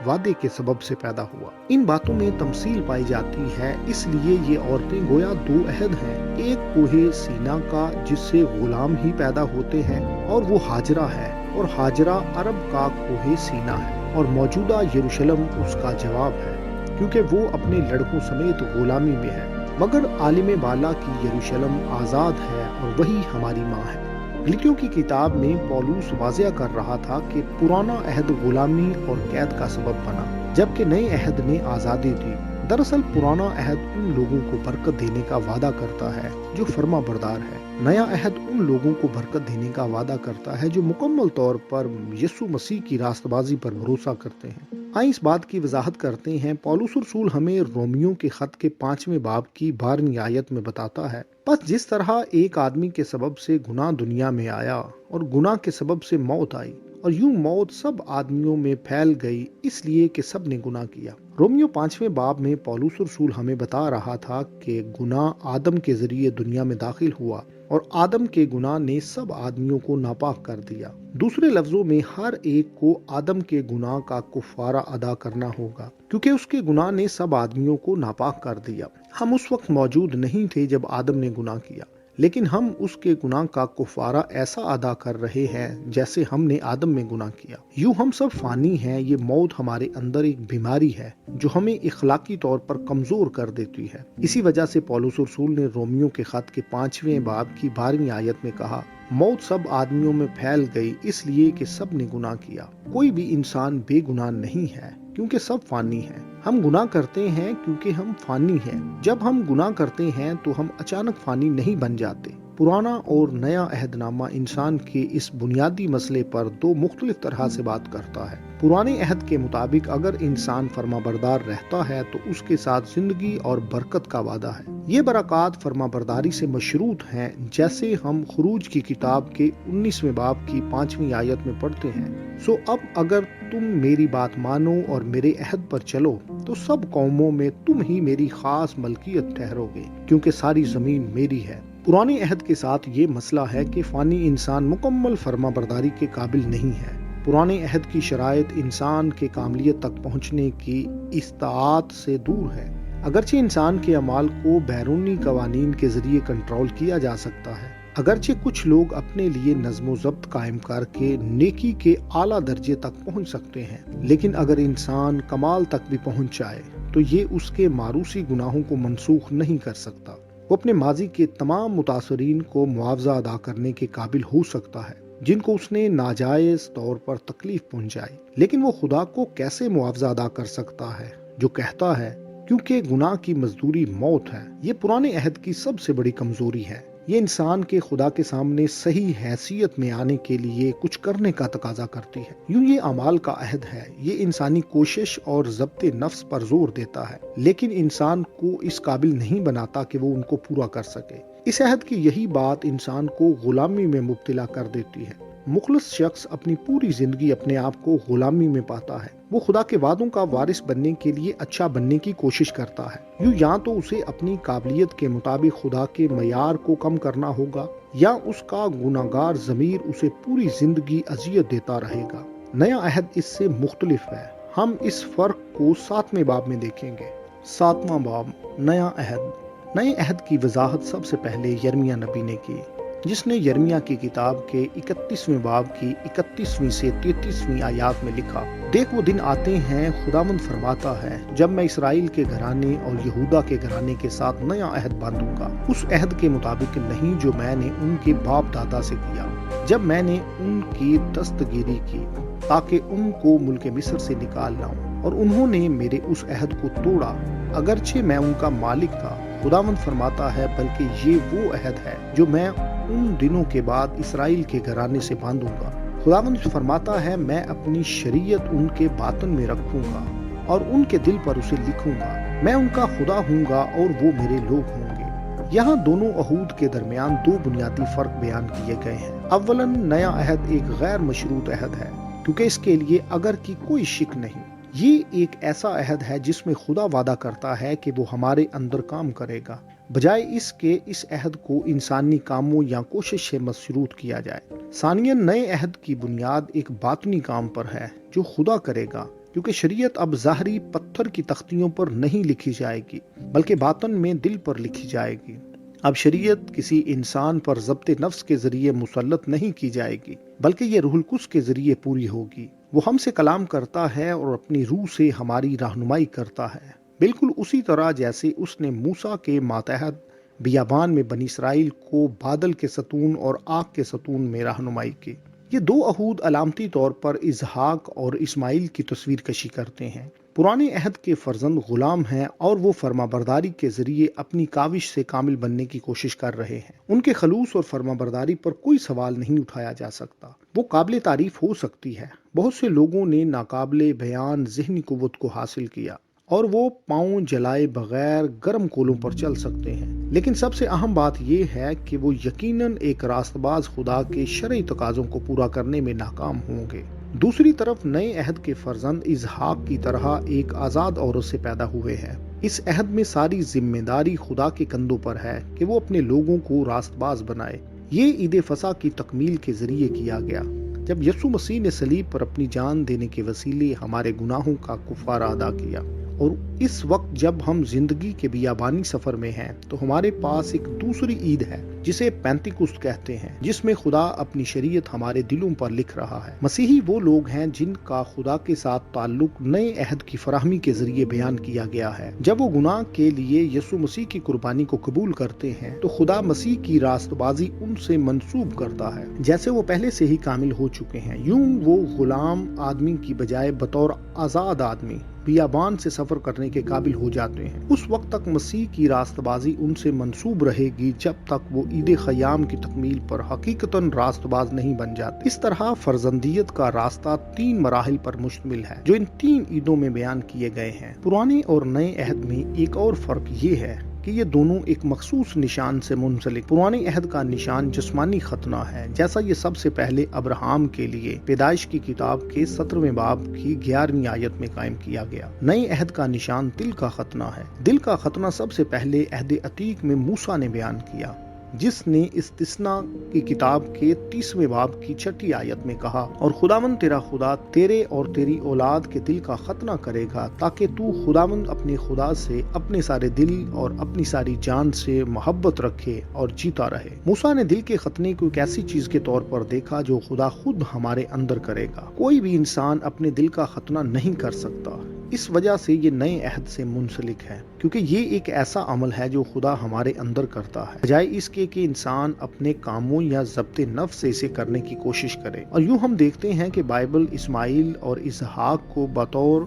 وعدے کے سبب سے پیدا ہوا۔ ان باتوں میں تمثیل پائی جاتی ہے، اس لیے یہ عورتیں گویا 2 عہد ہیں، ایک کوہ سینا کا جس سے غلام ہی پیدا ہوتے ہیں اور وہ ہاجرہ ہے، اور ہاجرہ عرب کا کوہ سینا ہے، اور موجودہ یروشلم اس کا جواب ہے، کیونکہ وہ اپنے لڑکوں سمیت غلامی میں ہے، مگر عالم بالا کی یروشلم آزاد ہے اور وہی ہماری ماں ہے۔ غلطیوں کی کتاب میں پولس واضح کر رہا تھا کہ پرانا عہد غلامی اور قید کا سبب بنا، جبکہ نئے عہد نے آزادی دی۔ دراصل پرانا عہد ان لوگوں کو برکت دینے کا وعدہ کرتا ہے جو فرما بردار ہے، نیا عہد ان لوگوں کو برکت دینے کا وعدہ کرتا ہے جو مکمل طور پر یسوع مسیح کی راست بازی پر بھروسہ کرتے ہیں۔ آئیں اس بات کی وضاحت کرتے ہیں۔ پولس رسول ہمیں رومیوں کے خط کے 5ویں باب کی 12ویں آیت میں بتاتا ہے، بس جس طرح ایک آدمی کے سبب سے گناہ دنیا میں آیا اور گناہ کے سبب سے موت آئی، اور یوں موت سب آدمیوں میں پھیل گئی اس لیے کہ سب نے گناہ کیا۔ رومیوں 5ویں باب میں پولس رسول ہمیں بتا رہا تھا کہ گناہ آدم کے ذریعے دنیا میں داخل ہوا اور آدم کے گناہ نے سب آدمیوں کو ناپاک کر دیا۔ دوسرے لفظوں میں ہر ایک کو آدم کے گناہ کا کفارہ ادا کرنا ہوگا، کیونکہ اس کے گناہ نے سب آدمیوں کو ناپاک کر دیا۔ ہم اس وقت موجود نہیں تھے جب آدم نے گناہ کیا، لیکن ہم اس کے گناہ کا کفارہ ایسا ادا کر رہے ہیں جیسے ہم نے آدم میں گناہ کیا۔ یوں ہم سب فانی ہیں۔ یہ موت ہمارے اندر ایک بیماری ہے جو ہمیں اخلاقی طور پر کمزور کر دیتی ہے۔ اسی وجہ سے پولس رسول نے رومیوں کے خط کے 5ویں باب کی 12ویں آیت میں کہا، موت سب آدمیوں میں پھیل گئی اس لیے کہ سب نے گناہ کیا۔ کوئی بھی انسان بے گناہ نہیں ہے، کیونکہ سب فانی ہیں۔ ہم گناہ کرتے ہیں کیونکہ ہم فانی ہیں۔ جب ہم گناہ کرتے ہیں تو ہم اچانک فانی نہیں بن جاتے۔ پرانا اور نیا عہد نامہ انسان کے اس بنیادی مسئلے پر 2 مختلف طرح سے بات کرتا ہے۔ پرانے عہد کے مطابق اگر انسان فرما بردار رہتا ہے تو اس کے ساتھ زندگی اور برکت کا وعدہ ہے۔ یہ برکات فرما برداری سے مشروط ہیں، جیسے ہم خروج کی کتاب کے 19ویں باب کی 5ویں آیت میں پڑھتے ہیں، سو اب اگر تم میری بات مانو اور میرے عہد پر چلو تو سب قوموں میں تم ہی میری خاص ملکیت ٹھہرو گے، کیونکہ ساری زمین میری ہے۔ پرانے عہد کے ساتھ یہ مسئلہ ہے کہ فانی انسان مکمل فرما برداری کے قابل نہیں ہے۔ پرانے عہد کی شرائط انسان کے کاملیت تک پہنچنے کی استطاعت سے دور ہے۔ اگرچہ انسان کے اعمال کو بیرونی قوانین کے ذریعے کنٹرول کیا جا سکتا ہے، اگرچہ کچھ لوگ اپنے لیے نظم و ضبط قائم کر کے نیکی کے اعلیٰ درجے تک پہنچ سکتے ہیں، لیکن اگر انسان کمال تک بھی پہنچ جائے تو یہ اس کے موروثی گناہوں کو منسوخ نہیں کر سکتا۔ وہ اپنے ماضی کے تمام متاثرین کو معاوضہ ادا کرنے کے قابل ہو سکتا ہے جن کو اس نے ناجائز طور پر تکلیف پہنچائی، لیکن وہ خدا کو کیسے معاوضہ ادا کر سکتا ہے جو کہتا ہے کیونکہ گناہ کی مزدوری موت ہے۔ یہ پرانے عہد کی سب سے بڑی کمزوری ہے۔ یہ انسان کے خدا کے سامنے صحیح حیثیت میں آنے کے لیے کچھ کرنے کا تقاضا کرتی ہے۔ یوں یہ اعمال کا عہد ہے، یہ انسانی کوشش اور ضبط نفس پر زور دیتا ہے، لیکن انسان کو اس قابل نہیں بناتا کہ وہ ان کو پورا کر سکے۔ اس عہد کی یہی بات انسان کو غلامی میں مبتلا کر دیتی ہے۔ مخلص شخص اپنی پوری زندگی اپنے آپ کو غلامی میں پاتا ہے۔ وہ خدا کے وعدوں کا وارث بننے کے لیے اچھا بننے کی کوشش کرتا ہے۔ یوں یا تو اسے اپنی قابلیت کے مطابق خدا کے معیار کو کم کرنا ہوگا، یا اس کا گناہگار ضمیر اسے پوری زندگی اذیت دیتا رہے گا۔ نیا عہد اس سے مختلف ہے۔ ہم اس فرق کو 7ویں باب میں دیکھیں گے۔ 7واں باب، نیا عہد۔ نئے عہد کی وضاحت سب سے پہلے یرمیہ نبی نے کی، جس نے یرمیہ کی کتاب کے 31ویں باب کی 31ویں سے 33ویں آیات میں لکھا، دیکھ وہ دن آتے ہیں، خداوند فرماتا ہے، جب میں اسرائیل کے گھرانے اور یہودا کے گھرانے کے ساتھ نیا عہد باندھوں گا، اس عہد کے مطابق نہیں جو میں نے ان کے باپ دادا سے کیا جب میں نے ان کی دستگیری کی، تاکہ ان کو ملک مصر سے نکال لاؤں، اور انہوں نے میرے اس عہد کو توڑا، اگرچہ میں ان کا مالک تھا۔ خداوند فرماتا ہے بلکہ یہ وہ عہد ہے جو میں ان دنوں کے بعد اسرائیل کے گھرانے سے باندھوں گا۔ خداوند فرماتا ہے میں اپنی شریعت ان کے باطن میں رکھوں گا اور ان کے دل پر اسے لکھوں گا، میں ان کا خدا ہوں گا اور وہ میرے لوگ ہوں گے۔ یہاں دونوں عہود کے درمیان دو بنیادی فرق بیان کیے گئے ہیں۔ اولاً نیا عہد ایک غیر مشروط عہد ہے، کیونکہ اس کے لیے اگر کی کوئی شک نہیں۔ یہ ایک ایسا عہد ہے جس میں خدا وعدہ کرتا ہے کہ وہ ہمارے اندر کام کرے گا، بجائے اس کے اس عہد کو انسانی کاموں یا کوشش سے مشروط کیا جائے۔ ثانیاً نئے عہد کی بنیاد ایک باطنی کام پر ہے جو خدا کرے گا، کیونکہ شریعت اب ظاہری پتھر کی تختیوں پر نہیں لکھی جائے گی بلکہ باطن میں دل پر لکھی جائے گی۔ اب شریعت کسی انسان پر ضبط نفس کے ذریعے مسلط نہیں کی جائے گی بلکہ یہ روح القدس کے ذریعے پوری ہوگی۔ وہ ہم سے کلام کرتا ہے اور اپنی روح سے ہماری رہنمائی کرتا ہے، بالکل اسی طرح جیسے اس نے موسیٰ کے ماتحت بیابان میں بنی اسرائیل کو بادل کے ستون اور آگ کے ستون میں رہنمائی کی۔ یہ دو عہود علامتی طور پر اسحاق اور اسماعیل کی تصویر کشی کرتے ہیں۔ پرانے عہد کے فرزند غلام ہیں اور وہ فرما برداری کے ذریعے اپنی کاوش سے کامل بننے کی کوشش کر رہے ہیں۔ ان کے خلوص اور فرما برداری پر کوئی سوال نہیں اٹھایا جا سکتا، وہ قابل تعریف ہو سکتی ہے۔ بہت سے لوگوں نے ناقابل بیان ذہنی قوت کو حاصل کیا اور وہ پاؤں جلائے بغیر گرم کولوں پر چل سکتے ہیں، لیکن سب سے اہم بات یہ ہے کہ وہ یقیناً ایک راست باز خدا کے شرعی تقاضوں کو پورا کرنے میں ناکام ہوں گے۔ دوسری طرف نئے عہد کے فرزند اسحاق کی طرح ایک آزاد عورت سے پیدا ہوئے ہیں۔ اس عہد میں ساری ذمہ داری خدا کے کندھوں پر ہے کہ وہ اپنے لوگوں کو راست باز بنائے۔ یہ عید فصح کی تکمیل کے ذریعے کیا گیا، جب یسوع مسیح نے صلیب پر اپنی جان دینے کے وسیلے ہمارے گناہوں کا کفارہ ادا کیا۔ اور اس وقت جب ہم زندگی کے بیابانی سفر میں ہیں تو ہمارے پاس ایک دوسری عید ہے جسے پینتیکست کہتے ہیں، جس میں خدا اپنی شریعت ہمارے دلوں پر لکھ رہا ہے۔ مسیحی وہ لوگ ہیں جن کا خدا کے ساتھ تعلق نئے عہد کی فراہمی کے ذریعے بیان کیا گیا ہے۔ جب وہ گناہ کے لیے یسوع مسیح کی قربانی کو قبول کرتے ہیں تو خدا مسیح کی راست بازی ان سے منسوب کرتا ہے، جیسے وہ پہلے سے ہی کامل ہو چکے ہیں۔ یوں وہ غلام آدمی کی بجائے بطور آزاد آدمی بیابان سے سفر کرنے کے قابل ہو جاتے ہیں۔ اس وقت تک مسیح کی راست بازی ان سے منسوب رہے گی جب تک وہ عید خیام کی تکمیل پر حقیقتاً راست باز نہیں بن جاتے۔ اس طرح فرزندیت کا راستہ 3 مراحل پر مشتمل ہے جو ان 3 عیدوں میں بیان کیے گئے ہیں۔ پرانے اور نئے عہد میں ایک اور فرق یہ ہے کہ یہ دونوں ایک مخصوص نشان سے منسلک۔ پرانے عہد کا نشان جسمانی ختنہ ہے، جیسا یہ سب سے پہلے ابراہم کے لیے پیدائش کی کتاب کے 17ویں باب کی 11ویں آیت میں قائم کیا گیا۔ نئے عہد کا نشان دل کا ختنہ ہے۔ دل کا ختنہ سب سے پہلے عہد عتیق میں موسیٰ نے بیان کیا، جس نے استثنا کی کتاب کے 30ویں باب کی 6 آیت میں کہا، اور خداوند تیرا خدا تیرے اور تیری اولاد کے دل کا ختنہ کرے گا تاکہ تو خداوند اپنے خدا سے اپنے سارے دل اور اپنی ساری جان سے محبت رکھے اور جیتا رہے۔ موسیٰ نے دل کے ختنے کو ایک ایسی چیز کے طور پر دیکھا جو خدا خود ہمارے اندر کرے گا۔ کوئی بھی انسان اپنے دل کا ختنہ نہیں کر سکتا۔ اس وجہ سے یہ نئے عہد سے منسلک ہے، کیونکہ یہ ایک ایسا عمل ہے جو خدا ہمارے اندر کرتا ہے، بجائے اس کے کہ انسان اپنے کاموں یا ضبط نفس سے اسے کرنے کی کوشش کرے۔ اور یوں ہم دیکھتے ہیں کہ بائبل اسماعیل اور اسحاق کو بطور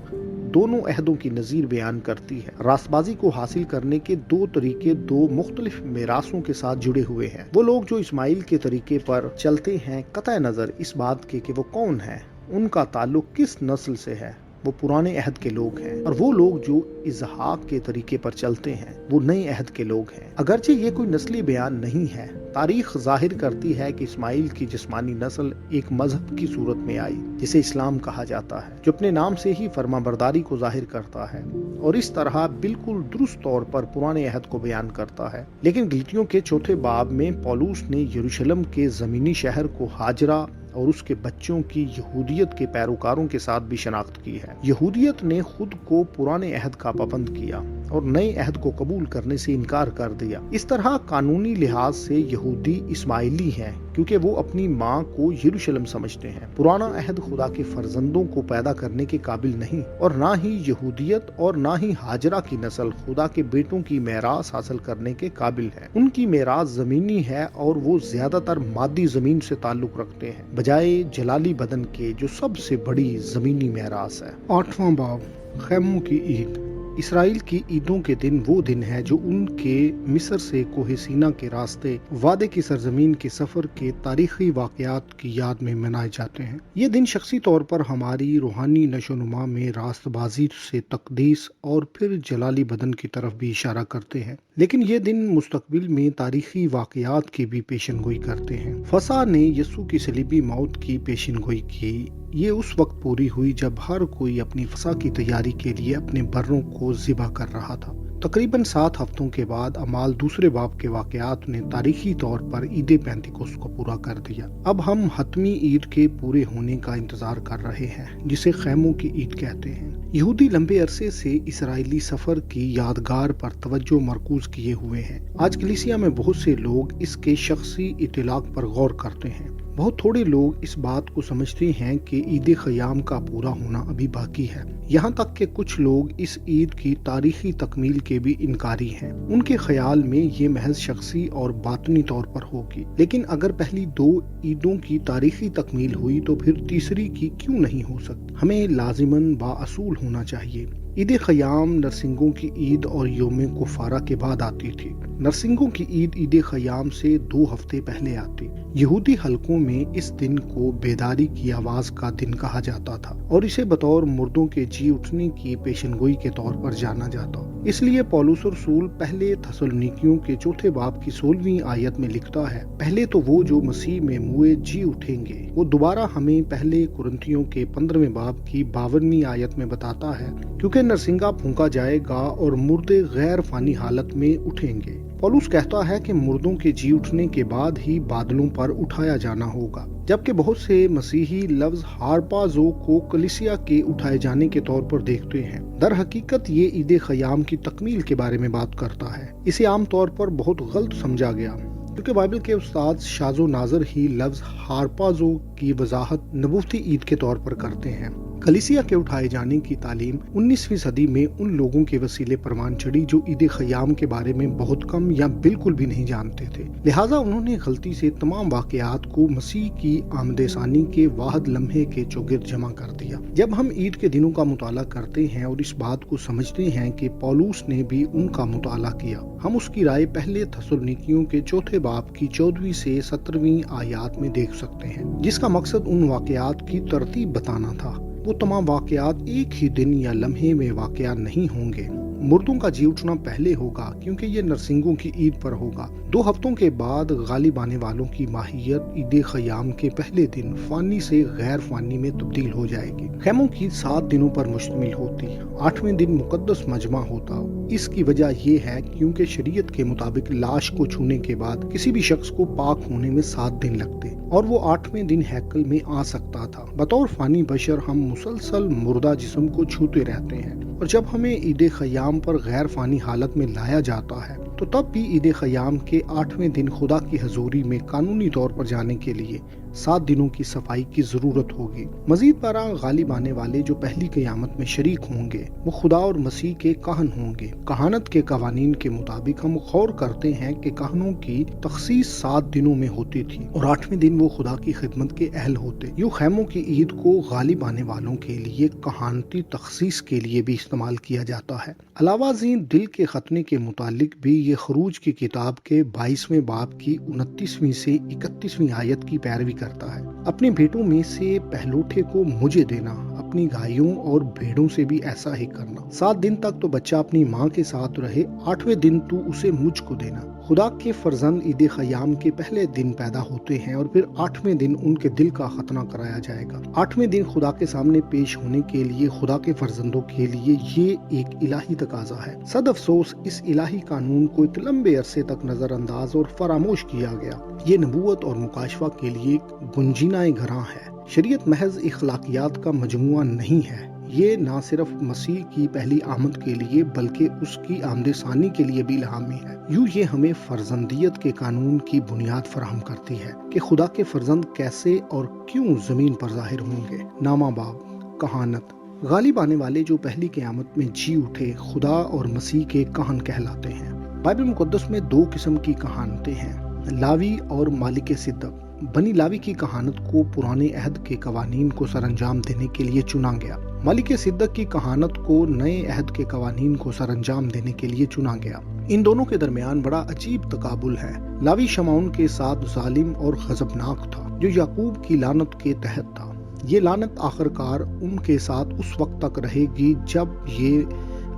دونوں عہدوں کی نظیر بیان کرتی ہے۔ راست بازی کو حاصل کرنے کے 2 طریقے 2 مختلف میراثوں کے ساتھ جڑے ہوئے ہیں۔ وہ لوگ جو اسماعیل کے طریقے پر چلتے ہیں، قطع نظر اس بات کے کہ وہ کون ہیں، ان کا تعلق کس نسل سے ہے، وہ پرانے عہد کے لوگ ہیں، اور وہ لوگ جو اسحاق کے طریقے پر چلتے ہیں وہ نئے عہد کے لوگ ہیں۔ اگرچہ یہ کوئی نسلی بیان نہیں ہے، تاریخ ظاہر کرتی ہے کہ اسماعیل کی جسمانی نسل ایک مذہب کی صورت میں آئی جسے اسلام کہا جاتا ہے، جو اپنے نام سے ہی فرما برداری کو ظاہر کرتا ہے اور اس طرح بالکل درست طور پر پرانے عہد کو بیان کرتا ہے۔ لیکن غلطیوں کے 4 باب میں پولس نے یروشلم کے زمینی شہر کو ہاجرہ اور اس کے بچوں کی یہودیت کے پیروکاروں کے ساتھ بھی شناخت کی ہے۔ یہودیت نے خود کو پرانے عہد کا پابند کیا اور نئے عہد کو قبول کرنے سے انکار کر دیا۔ اس طرح قانونی لحاظ سے یہودی اسماعیلی ہیں کیونکہ وہ اپنی ماں کو یروشلم سمجھتے ہیں۔ پرانا عہد خدا کے فرزندوں کو پیدا کرنے کے قابل نہیں، اور نہ ہی یہودیت اور نہ ہی ہاجرہ کی نسل خدا کے بیٹوں کی میراث حاصل کرنے کے قابل ہے۔ ان کی میراث زمینی ہے اور وہ زیادہ تر مادی زمین سے تعلق رکھتے ہیں، بجائے جلالی بدن کے جو سب سے بڑی زمینی میراث ہے۔ 8واں باب، خیموں کی عید۔ اسرائیل کی عیدوں کے دن وہ دن ہے جو ان کے مصر سے کوہ سینا کے راستے وعدے کی سرزمین کے سفر کے تاریخی واقعات کی یاد میں منائے جاتے ہیں۔ یہ دن شخصی طور پر ہماری روحانی نشو و نما میں راست بازی سے تقدیس اور پھر جلالی بدن کی طرف بھی اشارہ کرتے ہیں، لیکن یہ دن مستقبل میں تاریخی واقعات کی بھی پیشن گوئی کرتے ہیں۔ فسح نے یسوع کی صلیبی موت کی پیشن گوئی کی۔ یہ اس وقت پوری ہوئی جب ہر کوئی اپنی فسح کی تیاری کے لیے اپنے بروں کو ذبح کر رہا تھا۔ تقریباً 7 ہفتوں کے بعد اعمال دوسرے باب کے واقعات نے تاریخی طور پر عید پینتیکوست کو پورا کر دیا۔ اب ہم حتمی عید کے پورے ہونے کا انتظار کر رہے ہیں، جسے خیموں کی عید کہتے ہیں۔ یہودی لمبے عرصے سے اسرائیلی سفر کی یادگار پر توجہ مرکوز کیے ہوئے ہیں۔ آج کلیسیا میں بہت سے لوگ اس کے شخصی اطلاق پر غور کرتے ہیں۔ بہت تھوڑے لوگ اس بات کو سمجھتے ہیں کہ عید خیام کا پورا ہونا ابھی باقی ہے، یہاں تک کہ کچھ لوگ اس عید کی تاریخی تکمیل کے بھی انکاری ہیں۔ ان کے خیال میں یہ محض شخصی اور باطنی طور پر ہوگی، لیکن اگر پہلی 2 عیدوں کی تاریخی تکمیل ہوئی تو پھر تیسری کی کیوں نہیں ہو سکتی؟ ہمیں لازماً بااصول ہونا چاہیے۔ عید خیام نرسنگوں کی عید اور یوم کفارہ کے بعد آتی تھی۔ نرسنگوں کی عید خیام سے 2 ہفتے پہلے آتی۔ یہودی حلقوں میں اس دن کو بیداری کی آواز کا دن کہا جاتا تھا اور اسے بطور مردوں کے جی اٹھنے کی پیشن گوئی کے طور پر جانا جاتا۔ اس لیے پولس رسول پہلے تھسلونیکیوں کے 4 باب کی 16ویں آیت میں لکھتا ہے، پہلے تو وہ جو مسیح میں موئے جی اٹھیں گے۔ وہ دوبارہ ہمیں پہلے کرنتھیوں کے 15ویں باب کی 52ویں آیت میں بتاتا ہے، کیونکہ نرسنگا پھونکا جائے گا اور مردے غیر فانی حالت میں اٹھیں گے۔ پولس کہتا ہے کہ مردوں کے جی اٹھنے کے بعد ہی بادلوں پر اٹھایا جانا ہوگا، جبکہ بہت سے مسیحی لفظ ہارپازو کو کلیسیا کے اٹھائے جانے کے طور پر دیکھتے ہیں۔ در حقیقت یہ عید خیام کی تکمیل کے بارے میں بات کرتا ہے۔ اسے عام طور پر بہت غلط سمجھا گیا، کیونکہ بائبل کے استاد شاذ و نادر ہی لفظ ہارپازو کی وضاحت نبوتی عید کے طور پر کرتے ہیں۔ کلیسیا کے اٹھائے جانے کی تعلیم 19ویں صدی میں ان لوگوں کے وسیلے پروان چڑھی جو عید خیام کے بارے میں بہت کم یا بالکل بھی نہیں جانتے تھے، لہٰذا انہوں نے غلطی سے تمام واقعات کو مسیح کی آمد ثانی کے واحد لمحے کے چوگرد جمع کر دیا۔ جب ہم عید کے دنوں کا مطالعہ کرتے ہیں اور اس بات کو سمجھتے ہیں کہ پولس نے بھی ان کا مطالعہ کیا، ہم اس کی رائے پہلے تھسلونیکیوں کے 4 باب کی 14ویں سے 17ویں آیات میں دیکھ سکتے ہیں، جس کا مقصد ان واقعات کی ترتیب بتانا تھا۔ وہ تمام واقعات ایک ہی دن یا لمحے میں واقع نہیں ہوں گے۔ مردوں کا جی اٹھنا پہلے ہوگا کیونکہ یہ نرسنگوں کی عید پر ہوگا۔ 2 ہفتوں کے بعد غالب آنے والوں کی ماہیت عید خیام کے پہلے دن فانی سے غیر فانی میں تبدیل ہو جائے گی۔ خیموں کی 7 دنوں پر مشتمل ہوتی، 8ویں دن مقدس مجمع ہوتا۔ اس کی وجہ یہ ہے کیونکہ شریعت کے مطابق لاش کو چھونے کے بعد کسی بھی شخص کو پاک ہونے میں 7 دن لگتے اور وہ 8ویں دن ہیکل میں آ سکتا تھا۔ بطور فانی بشر ہم مسلسل مردہ جسم کو چھوتے رہتے ہیں، اور جب ہمیں عید خیام پر غیر فانی حالت میں لایا جاتا ہے تو تب بھی عید خیام کے 8ویں دن خدا کی حضوری میں قانونی طور پر جانے کے لیے 7 دنوں کی صفائی کی ضرورت ہوگی۔ مزید برآں غالب آنے والے جو پہلی قیامت میں شریک ہوں گے وہ خدا اور مسیح کے کاہن ہوں گے۔ کہانت کے قوانین کے مطابق ہم غور کرتے ہیں کہ کاہنوں کی تخصیص 7 دنوں میں ہوتی تھی اور 8ویں دن وہ خدا کی خدمت کے اہل ہوتے۔ یوں خیموں کی عید کو غالب آنے والوں کے لیے کہانتی تخصیص کے لیے بھی استعمال کیا جاتا ہے۔ علاوہ ازیں دل کے ختنے کے متعلق بھی یہ خروج کی کتاب کے 22ویں باب کی 29ویں سے 31ویں آیت کی پیروی کرتا ہے۔ اپنے بیٹوں میں سے پہلوٹے کو مجھے دینا، اپنی گائیوں اور بھیڑوں سے بھی ایسا ہی کرنا۔ 7 دن تک تو بچہ اپنی ماں کے ساتھ رہے، 8ویں دن تو اسے مجھ کو دینا۔ خدا کے فرزند عید خیام کے پہلے دن پیدا ہوتے ہیں اور پھر 8ویں دن ان کے دل کا ختنہ کرایا جائے گا۔ 8ویں دن خدا کے سامنے پیش ہونے کے لیے خدا کے فرزندوں کے لیے یہ ایک الہی تقاضا ہے۔ صد افسوس اس الہی قانون کو ایک لمبے عرصے تک نظر انداز اور فراموش کیا گیا۔ یہ نبوت اور مکاشفہ کے لیے ایک گنجینہ گھراں ہے۔ شریعت محض اخلاقیات کا مجموعہ نہیں ہے، یہ نہ صرف مسیح کی پہلی آمد کے لیے بلکہ اس کی آمد ثانی کے لیے بھی الہامی ہے۔ یوں یہ ہمیں فرزندیت کے قانون کی بنیاد فراہم کرتی ہے کہ خدا کے فرزند کیسے اور کیوں زمین پر ظاہر ہوں گے۔ نامہ باب، کہانت۔ غالب آنے والے جو پہلی قیامت میں جی اٹھے خدا اور مسیح کے کہن کہلاتے ہیں۔ بائبل مقدس میں 2 قسم کی کہانتیں ہیں، لاوی اور مالک صدق۔ بنی لاوی کی کہانت کو پرانے عہد کے قوانین کو سر انجام دینے کے لیے چنا گیا۔ ملک صدق کی کہانت کو نئے عہد کے قوانین کو سر انجام دینے کے لیے چنا گیا۔ ان دونوں کے درمیان بڑا عجیب تقابل ہے۔ لاوی شمعون کے ساتھ ظالم اور غضبناک تھا، جو یعقوب کی لعنت کے تحت تھا۔ یہ لعنت آخرکار ان کے ساتھ اس وقت تک رہے گی جب یہ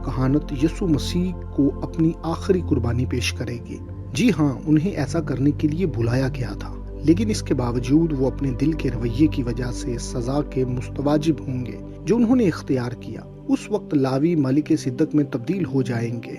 کہانت یسوع مسیح کو اپنی آخری قربانی پیش کرے گی۔ جی ہاں، انہیں ایسا کرنے کے لیے بلایا گیا تھا، لیکن اس کے باوجود وہ اپنے دل کے رویے کی وجہ سے سزا کے مستوجب ہوں گے جو انہوں نے اختیار کیا۔ اس وقت لاوی ملک صدق میں تبدیل ہو جائیں گے،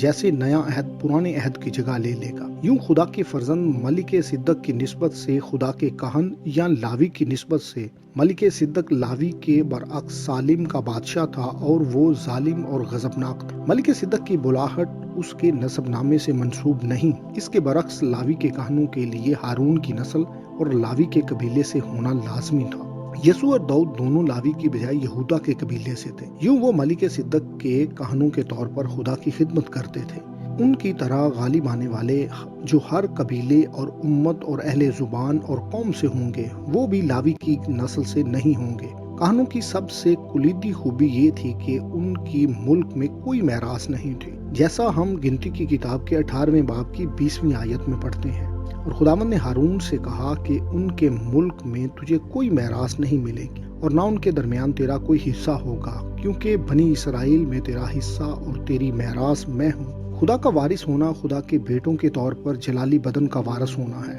جیسے نیا عہد پرانے عہد کی جگہ لے لے گا۔ یوں خدا کے فرزند ملک صدق کی نسبت سے خدا کے کہن یا لاوی کی نسبت سے ملک صدق لاوی کے برعکس سالم کا بادشاہ تھا، اور وہ ظالم اور غضبناک تھا۔ ملک صدق کی بلاہٹ اس کے نسب نامے سے منسوب نہیں، اس کے برعکس لاوی کے کہنوں کے لیے ہارون کی نسل اور لاوی کے قبیلے سے ہونا لازمی تھا۔ یسوع اور داؤد دونوں لاوی کی بجائے یہودا کے قبیلے سے تھے۔ یوں وہ ملک صدق کے کہنوں کے طور پر خدا کی خدمت کرتے تھے۔ ان کی طرح غالب آنے والے جو ہر قبیلے اور امت اور اہل زبان اور قوم سے ہوں گے، وہ بھی لاوی کی نسل سے نہیں ہوں گے۔ کہنوں کی سب سے کلیدی خوبی یہ تھی کہ ان کی ملک میں کوئی میراث نہیں تھی، جیسا ہم گنتی کی کتاب کے 18ویں باب کی 20ویں آیت میں پڑھتے ہیں۔ اور خداوند نے ہارون سے کہا کہ ان کے ملک میں تجھے کوئی میراث نہیں ملے گی، اور نہ ان کے درمیان تیرا کوئی حصہ ہوگا، کیونکہ بنی اسرائیل میں تیرا حصہ اور تیری میراث میں ہوں۔ خدا کا وارث ہونا خدا کے بیٹوں کے طور پر جلالی بدن کا وارث ہونا ہے۔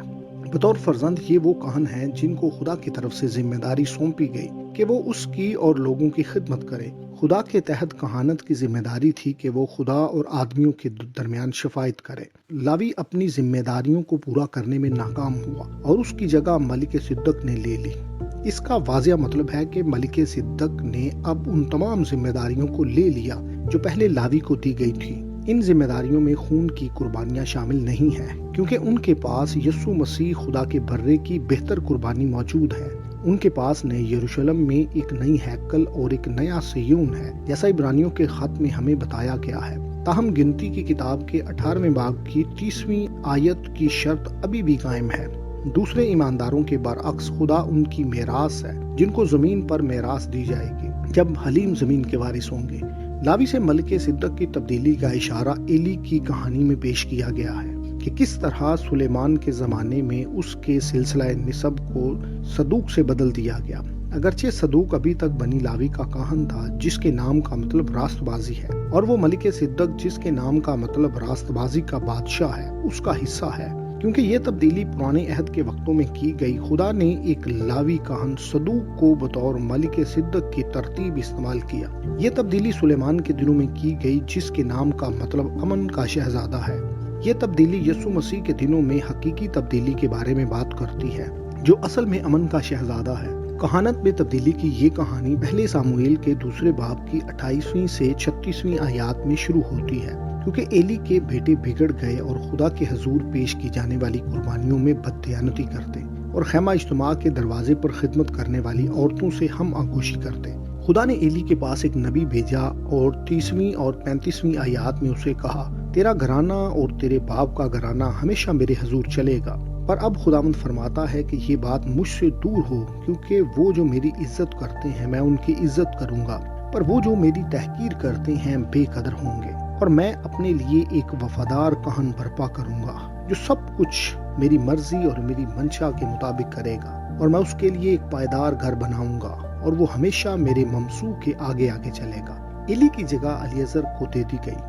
بطور فرزند یہ وہ کہن ہیں جن کو خدا کی طرف سے ذمہ داری سونپی گئی کہ وہ اس کی اور لوگوں کی خدمت کرے۔ خدا کے تحت کہانت کی ذمہ داری تھی کہ وہ خدا اور آدمیوں کے درمیان شفاعت کرے۔ لاوی اپنی ذمہ داریوں کو پورا کرنے میں ناکام ہوا اور اس کی جگہ ملک صدق نے لے لی۔ اس کا واضح مطلب ہے کہ ملک صدق نے اب ان تمام ذمہ داریوں کو لے لیا جو پہلے لاوی کو دی گئی تھی۔ ان ذمہ داریوں میں خون کی قربانیاں شامل نہیں ہیں، کیونکہ ان کے پاس یسوع مسیح خدا کے برے کی بہتر قربانی موجود ہے۔ ان کے پاس نئے یروشلم میں ایک نئی ہیکل اور ایک نیا صیون ہے، جیسا عبرانیوں کے خط میں ہمیں بتایا گیا ہے۔ تاہم گنتی کی کتاب کے 18ویں باب کی 30ویں آیت کی شرط ابھی بھی قائم ہے۔ دوسرے ایمانداروں کے برعکس خدا ان کی میراث ہے، جن کو زمین پر میراث دی جائے گی جب حلیم زمین کے وارث ہوں گے۔ لاوی سے ملک صدق کی تبدیلی کا اشارہ ایلی کی کہانی میں پیش کیا گیا ہے کہ کس طرح سلیمان کے زمانے میں اس کے سلسلہ نسب کو صدوق سے بدل دیا گیا۔ اگرچہ صدوق ابھی تک بنی لاوی کا کاہن تھا، جس کے نام کا مطلب راست بازی ہے، اور وہ ملک صدق جس کے نام کا مطلب راست بازی کا بادشاہ ہے، اس کا حصہ ہے۔ کیونکہ یہ تبدیلی پرانے عہد کے وقتوں میں کی گئی، خدا نے ایک لاوی کاہن صدوق کو بطور ملک صدق کی ترتیب استعمال کیا۔ یہ تبدیلی سلیمان کے دنوں میں کی گئی، جس کے نام کا مطلب امن کا شہزادہ ہے۔ یہ تبدیلی یسوع مسیح کے دنوں میں حقیقی تبدیلی کے بارے میں بات کرتی ہے، جو اصل میں امن کا شہزادہ ہے۔ کہانت میں تبدیلی کی یہ کہانی پہلے ساموئیل کے 2 باب کی 28ویں سے 36ویں آیات میں شروع ہوتی ہے، کیونکہ ایلی کے بیٹے بگڑ گئے اور خدا کے حضور پیش کی جانے والی قربانیوں میں بددیانتی کرتے اور خیمہ اجتماع کے دروازے پر خدمت کرنے والی عورتوں سے ہم آغوشی کرتے۔ خدا نے ایلی کے پاس ایک نبی بھیجا اور 30ویں اور 35ویں آیات میں اسے کہا، تیرا گھرانہ اور تیرے باپ کا گھرانہ ہمیشہ میرے حضور چلے گا۔ پر اب خداوند فرماتا ہے کہ یہ بات مجھ سے دور ہو، کیونکہ وہ جو میری عزت کرتے ہیں میں ان کی عزت کروں گا، پر وہ جو میری تحقیر کرتے ہیں بے قدر ہوں گے۔ اور میں اپنے لیے ایک وفادار کہن برپا کروں گا، جو سب کچھ میری مرضی اور میری منشا کے مطابق کرے گا، اور میں اس کے لیے ایک پائیدار گھر بناؤں گا، اور وہ ہمیشہ میرے ممسوح کے آگے آگے چلے گا۔ ایلی کی جگہ الیعزر کو دے دی گئی،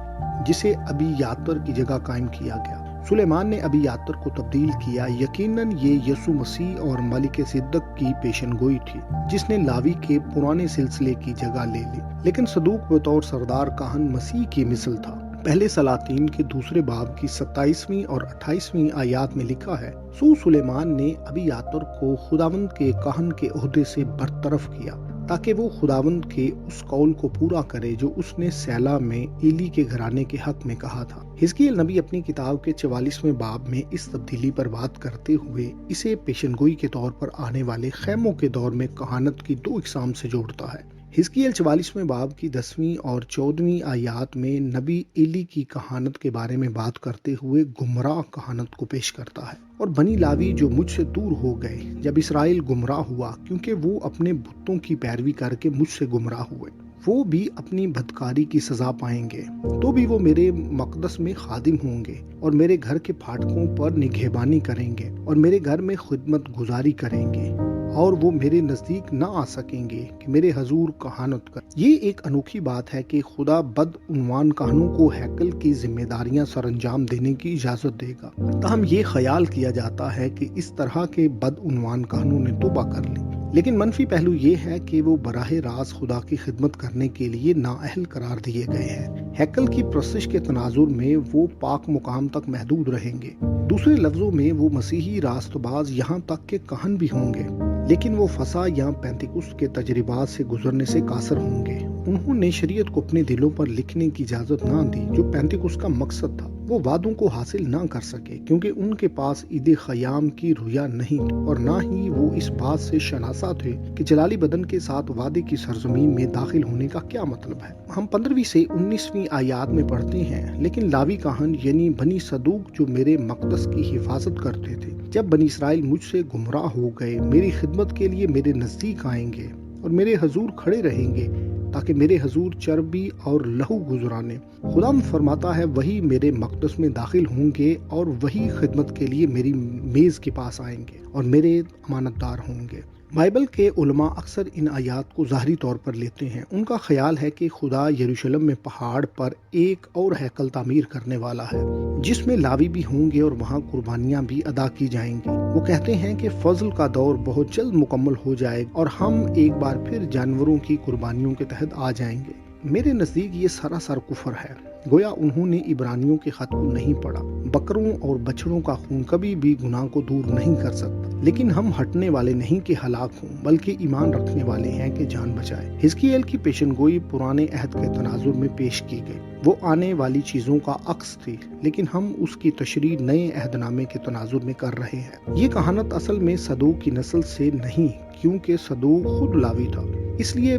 جسے ابی یاتر کی جگہ قائم کیا گیا۔ سلیمان نے ابی یاتر کو تبدیل کیا۔ یقیناً یہ یسوع مسیح اور ملک صدق کی پیشن گوئی تھی، جس نے لاوی کے پرانے سلسلے کی جگہ لے لی، لیکن صدوق بطور سردار کاہن مسیح کی مثل تھا۔ پہلے سلاطین کے 2 باب کی 27ویں اور 28ویں آیات میں لکھا ہے، سو سلیمان نے ابی یاتر کو خداوند کے کاہن کے عہدے سے برطرف کیا، تاکہ وہ خداوند کے اس قول کو پورا کرے جو اس نے سیلا میں ایلی کے گھرانے کے حق میں کہا تھا۔ حزقیل نبی اپنی کتاب کے 44ویں باب میں اس تبدیلی پر بات کرتے ہوئے اسے پیشن گوئی کے طور پر آنے والے خیموں کے دور میں کہانت کی 2 اقسام سے جوڑتا ہے۔ حزقیل 44ویں باب کی 10ویں اور 14ویں آیات میں نبی ایلی کی کہانت کے بارے میں بات کرتے ہوئے گمراہ کہانت کو پیش کرتا ہے، اور بنی لاوی جو مجھ سے دور ہو گئے جب اسرائیل گمراہ ہوا کیونکہ وہ اپنے بتوں کی پیروی کر کے مجھ سے گمراہ ہوئے، وہ بھی اپنی بدکاری کی سزا پائیں گے، تو بھی وہ میرے مقدس میں خادم ہوں گے اور میرے گھر کے پھاٹکوں پر نگہبانی کریں گے اور میرے گھر میں خدمت گزاری کریں گے، اور وہ میرے نزدیک نہ آ سکیں گے کہ میرے حضور کہانت کر۔ یہ ایک انوکھی بات ہے کہ خدا بد عنوان کہانوں کو ہیکل کی ذمہ داریاں سر انجام دینے کی اجازت دے گا۔ تاہم یہ خیال کیا جاتا ہے کہ اس طرح کے بد عنوان کہانوں نے توبہ کر لی، لیکن منفی پہلو یہ ہے کہ وہ براہ راست خدا کی خدمت کرنے کے لیے نااہل قرار دیے گئے ہیں۔ ہیکل کی پرستش کے تناظر میں وہ پاک مقام تک محدود رہیں گے، دوسرے لفظوں میں وہ مسیحی راست باز یہاں تک کہ کہن بھی ہوں گے، لیکن وہ فسح یا پینتیکست کے تجربات سے گزرنے سے قاصر ہوں گے۔ انہوں نے شریعت کو اپنے دلوں پر لکھنے کی اجازت نہ دی جو پینتیکست کا مقصد تھا۔ وہ وعدوں کو حاصل نہ کر سکے کیونکہ ان کے پاس عید خیام کی رویا نہیں تھی، اور نہ ہی وہ اس بات سے شناسا تھے کہ جلالی بدن کے ساتھ وعدے کی سرزمین میں داخل ہونے کا کیا مطلب ہے۔ ہم 15ویں سے 19ویں آیات میں پڑھتے ہیں، لیکن لاوی کاہن یعنی بنی صدوق جو میرے مقدس کی حفاظت کرتے تھے، جب بنی اسرائیل مجھ سے گمراہ ہو گئے، میری خدمت کے لیے میرے نزدیک آئیں گے اور میرے حضور کھڑے رہیں گے تاکہ میرے حضور چربی اور لہو گزرانے۔ خدا فرماتا ہے وہی میرے مقدس میں داخل ہوں گے اور وہی خدمت کے لیے میری میز کے پاس آئیں گے اور میرے امانت دار ہوں گے۔ بائبل کے علماء اکثر ان آیات کو ظاہری طور پر لیتے ہیں۔ ان کا خیال ہے کہ خدا یروشلم میں پہاڑ پر ایک اور ہیکل تعمیر کرنے والا ہے جس میں لاوی بھی ہوں گے اور وہاں قربانیاں بھی ادا کی جائیں گی۔ وہ کہتے ہیں کہ فضل کا دور بہت جلد مکمل ہو جائے گا اور ہم ایک بار پھر جانوروں کی قربانیوں کے تحت آ جائیں گے۔ میرے نزدیک یہ سراسر کفر ہے، گویا انہوں نے عبرانیوں کے خط کو نہیں پڑھا۔ بکروں اور بچڑوں کا خون کبھی بھی گناہ کو دور نہیں کر سکتا، لیکن ہم ہٹنے والے نہیں کہ ہلاک ہوں، بلکہ ایمان رکھنے والے ہیں کہ جان بچائے۔ حزقیل کی پیشن گوئی پرانے عہد کے تناظر میں پیش کی گئی، وہ آنے والی چیزوں کا عکس تھی، لیکن ہم اس کی تشریح نئے عہد نامے کے تناظر میں کر رہے ہیں۔ یہ کہانت اصل میں صدوق کی نسل سے نہیں، کیونکہ صدوق خود لاوی تھا، اس لیے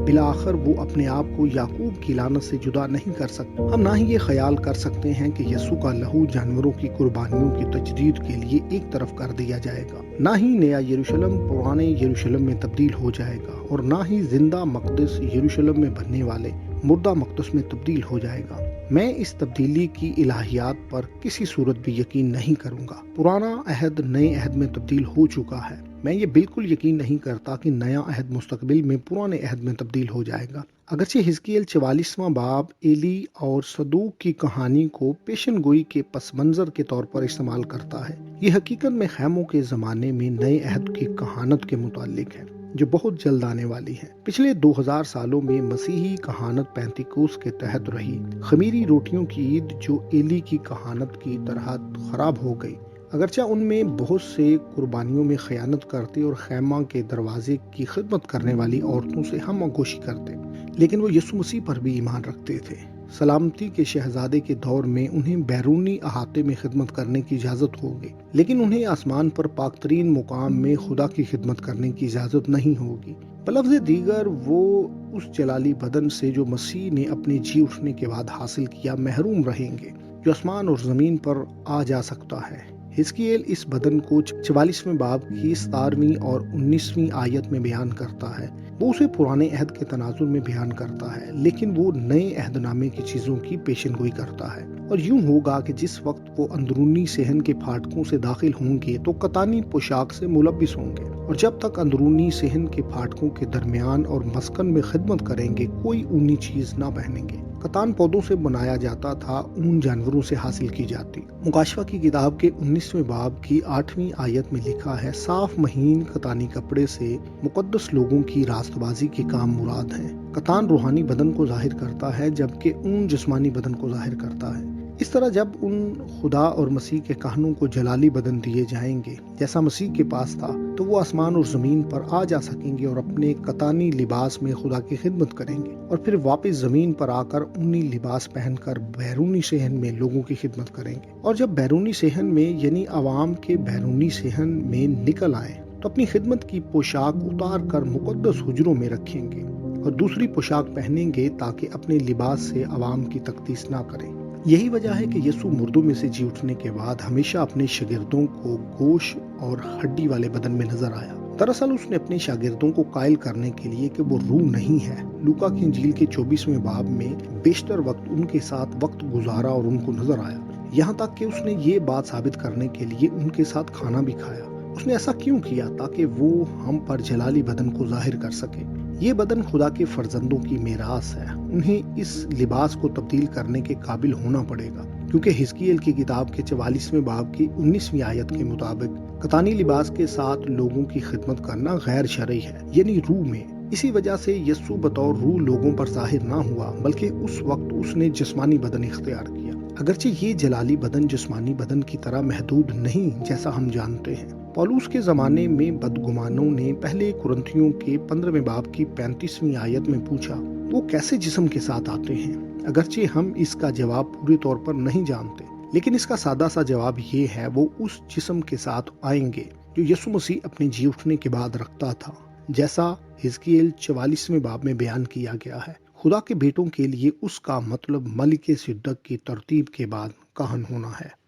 بالآخر وہ اپنے آپ کو یعقوب کی لعنت سے جدا نہیں کر سکتے۔ ہم نہ ہی یہ خیال کر سکتے ہیں کہ یسوع کا لہو جانوروں کی قربانیوں کی تجدید کے لیے ایک طرف کر دیا جائے گا، نہ ہی نیا یروشلم پرانے یروشلم میں تبدیل ہو جائے گا، اور نہ ہی زندہ مقدس یروشلم میں بننے والے مردہ مقدس میں تبدیل ہو جائے گا۔ میں اس تبدیلی کی الہیات پر کسی صورت بھی یقین نہیں کروں گا۔ پرانا عہد نئے عہد میں تبدیل ہو چکا ہے۔ میں یہ بالکل یقین نہیں کرتا کہ نیا عہد مستقبل میں پرانے عہد میں تبدیل ہو جائے گا۔ اگرچہ حزقیل 44واں باب ایلی اور صدوق کی کہانی کو پیشن گوئی کے پس منظر کے طور پر استعمال کرتا ہے، یہ حقیقت میں خیموں کے زمانے میں نئے عہد کی کہانت کے متعلق ہے جو بہت جلد آنے والی ہے۔ پچھلے 2000 سالوں میں مسیحی کہانت پینتیکوست کے تحت رہی۔ خمیری روٹیوں کی عید جو ایلی کی کہانت کی طرح خراب ہو گئی، اگرچہ ان میں بہت سے قربانیوں میں خیانت کرتے اور خیمہ کے دروازے کی خدمت کرنے والی عورتوں سے ہم آغوشی کرتے، لیکن وہ یسوع مسیح پر بھی ایمان رکھتے تھے۔ سلامتی کے شہزادے کے دور میں انہیں بیرونی احاطے میں خدمت کرنے کی اجازت ہوگی، لیکن انہیں آسمان پر پاک ترین مقام میں خدا کی خدمت کرنے کی اجازت نہیں ہوگی۔ بلفظ دیگر وہ اس جلالی بدن سے جو مسیح نے اپنے جی اٹھنے کے بعد حاصل کیا محروم رہیں گے، جو آسمان اور زمین پر آ جا سکتا ہے۔ حزقیل اس بدن کو 44ویں باب کی 17ویں اور 19ویں آیت میں بیان کرتا ہے۔ وہ اسے پرانے عہد کے تناظر میں بیان کرتا ہے، لیکن وہ نئے عہد نامے کی چیزوں کی پیشن گوئی کرتا ہے۔ اور یوں ہوگا کہ جس وقت وہ اندرونی صحن کے پھاٹکوں سے داخل ہوں گے تو قطانی پوشاک سے ملبس ہوں گے، اور جب تک اندرونی صحن کے پھاٹکوں کے درمیان اور مسکن میں خدمت کریں گے کوئی اونی چیز نہ پہنیں گے۔ کتان پودوں سے بنایا جاتا تھا، اون جانوروں سے حاصل کی جاتی۔ مکاشفہ کی کتاب کے 19ویں باب کی 8ویں آیت میں لکھا ہے، صاف مہین کتانی کپڑے سے مقدس لوگوں کی راست بازی کے کام مراد ہیں۔ کتان روحانی بدن کو ظاہر کرتا ہے جبکہ اون جسمانی بدن کو ظاہر کرتا ہے۔ اس طرح جب ان خدا اور مسیح کے کہنوں کو جلالی بدن دیے جائیں گے جیسا مسیح کے پاس تھا، تو وہ آسمان اور زمین پر آ جا سکیں گے اور اپنے کتانی لباس میں خدا کی خدمت کریں گے، اور پھر واپس زمین پر آ کر اونی لباس پہن کر بیرونی صحن میں لوگوں کی خدمت کریں گے، اور جب بیرونی صحن میں یعنی عوام کے بیرونی صحن میں نکل آئیں تو اپنی خدمت کی پوشاک اتار کر مقدس حجروں میں رکھیں گے۔ اور دوسری پوشاک پہنیں گے تاکہ اپنے لباس سے عوام کی تقدیس نہ کریں۔ یہی وجہ ہے کہ یسوع مردوں میں سے جی اٹھنے کے بعد ہمیشہ اپنے شاگردوں کو گوشت اور ہڈی والے بدن میں نظر آیا۔ دراصل اس نے اپنے شاگردوں کو قائل کرنے کے لیے کہ وہ روح نہیں ہے، لوکا کی انجیل کے 24ویں باب میں بیشتر وقت ان کے ساتھ وقت گزارا اور ان کو نظر آیا، یہاں تک کہ اس نے یہ بات ثابت کرنے کے لیے ان کے ساتھ کھانا بھی کھایا۔ اس نے ایسا کیوں کیا؟ تاکہ وہ ہم پر جلالی بدن کو ظاہر کر سکے۔ یہ بدن خدا کے فرزندوں کی میراث ہے، انہیں اس لباس کو تبدیل کرنے کے قابل ہونا پڑے گا، کیونکہ حزقیل کی کتاب کے 44ویں باب کی 19ویں آیت کے مطابق قطانی لباس کے ساتھ لوگوں کی خدمت کرنا غیر شرعی ہے، یعنی روح میں۔ اسی وجہ سے یسوع بطور روح لوگوں پر ظاہر نہ ہوا، بلکہ اس وقت اس نے جسمانی بدن اختیار کیا، اگرچہ یہ جلالی بدن جسمانی بدن کی طرح محدود نہیں جیسا ہم جانتے ہیں۔ پولوس کے زمانے میں بدگمانوں نے پہلے کرنتھیوں کے 15ویں باب کی 35ویں آیت میں پوچھا، وہ کیسے جسم کے ساتھ آتے ہیں؟ اگرچہ ہم اس کا جواب پورے طور پر نہیں جانتے، لیکن اس کا سادہ سا جواب یہ ہے، وہ اس جسم کے ساتھ آئیں گے جو یسوع مسیح اپنے جی اٹھنے کے بعد رکھتا تھا، جیسا حزقیل 44ویں باب میں بیان کیا گیا ہے۔ خدا کے بیٹوں کے لیے اس کا مطلب ملک صدق کی ترتیب کے بعد کہن ہونا ہے۔